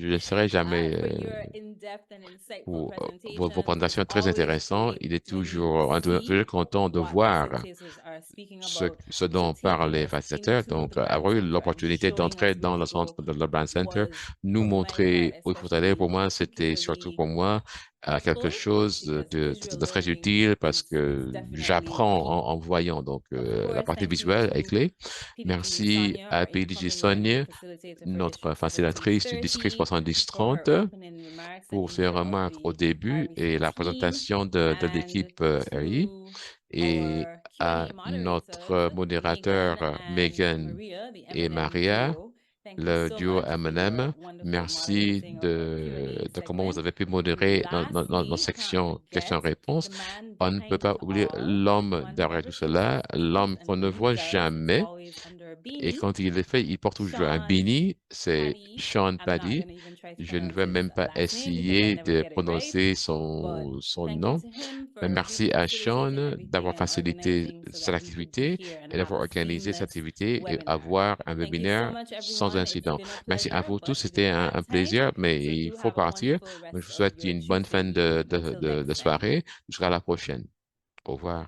ne serai jamais For your in-depth and insightful pour vos presentations. It's présentations très always intéressantes. great Il est when you toujours see content de what our voir facilitators are speaking about. ce dont So parlent taking les us facilitateurs. into Donc, the brand avoir eu center and l'opportunité showing d'entrer us dans where le to go centre de le Brand Center, was, nous for my part montrer où il faut aller. Pour especially, moi, c'était surtout particularly pour moi quelque helpful, chose because visual de très learning utile parce is que definitely j'apprends key. en voyant. Donc, Of la course, partie thank you visuelle est to clé. PDG Merci Sonia, à our PDG incoming learning Sonia, facilitator for notre District facilitatrice du district 7030, for her 7030, opening remarks and pour ses input of remarques au the début et RBC la team, présentation de and l'équipe RI, to et our à Q&A moderators, notre modérateur Megan and Megan Maria, the et M&M Maria, duo. Thank you le so duo much for your M&M. wonderful Merci moderating of our Q&A de comment vous segment. avez pu modérer nos Lastly, can't sections forget questions-réponses. the man On ne peut behind pas it oublier all. l'homme One who derrière never tout seems to cela, speak, l'homme and qu'on ne when he voit does, it's jamais. always under a Et beanie. quand il le fait, il porte toujours un Sean beanie. C'est Paddy. Sean I'm not Paddy. going to even try to Je ne pronounce vais his même pas last name because I essayer never de get it right. prononcer But son thank you nom. to him Mais for merci really à facilitating Sean everything d'avoir and facilité organizing so cette that we could be activité here and et have d'avoir a organisé cette seamless activité et webinar. avoir un Thank you so webinaire much, sans everyone. It's incident. been a Merci à pleasure, vous tous. but it is C'était that un time. plaisir, mais So il do faut have a partir. wonderful Donc, je rest vous of souhaite your une bonne Tuesday fin evening. Until next de time. soirée. Jusqu'à la prochaine. Au revoir.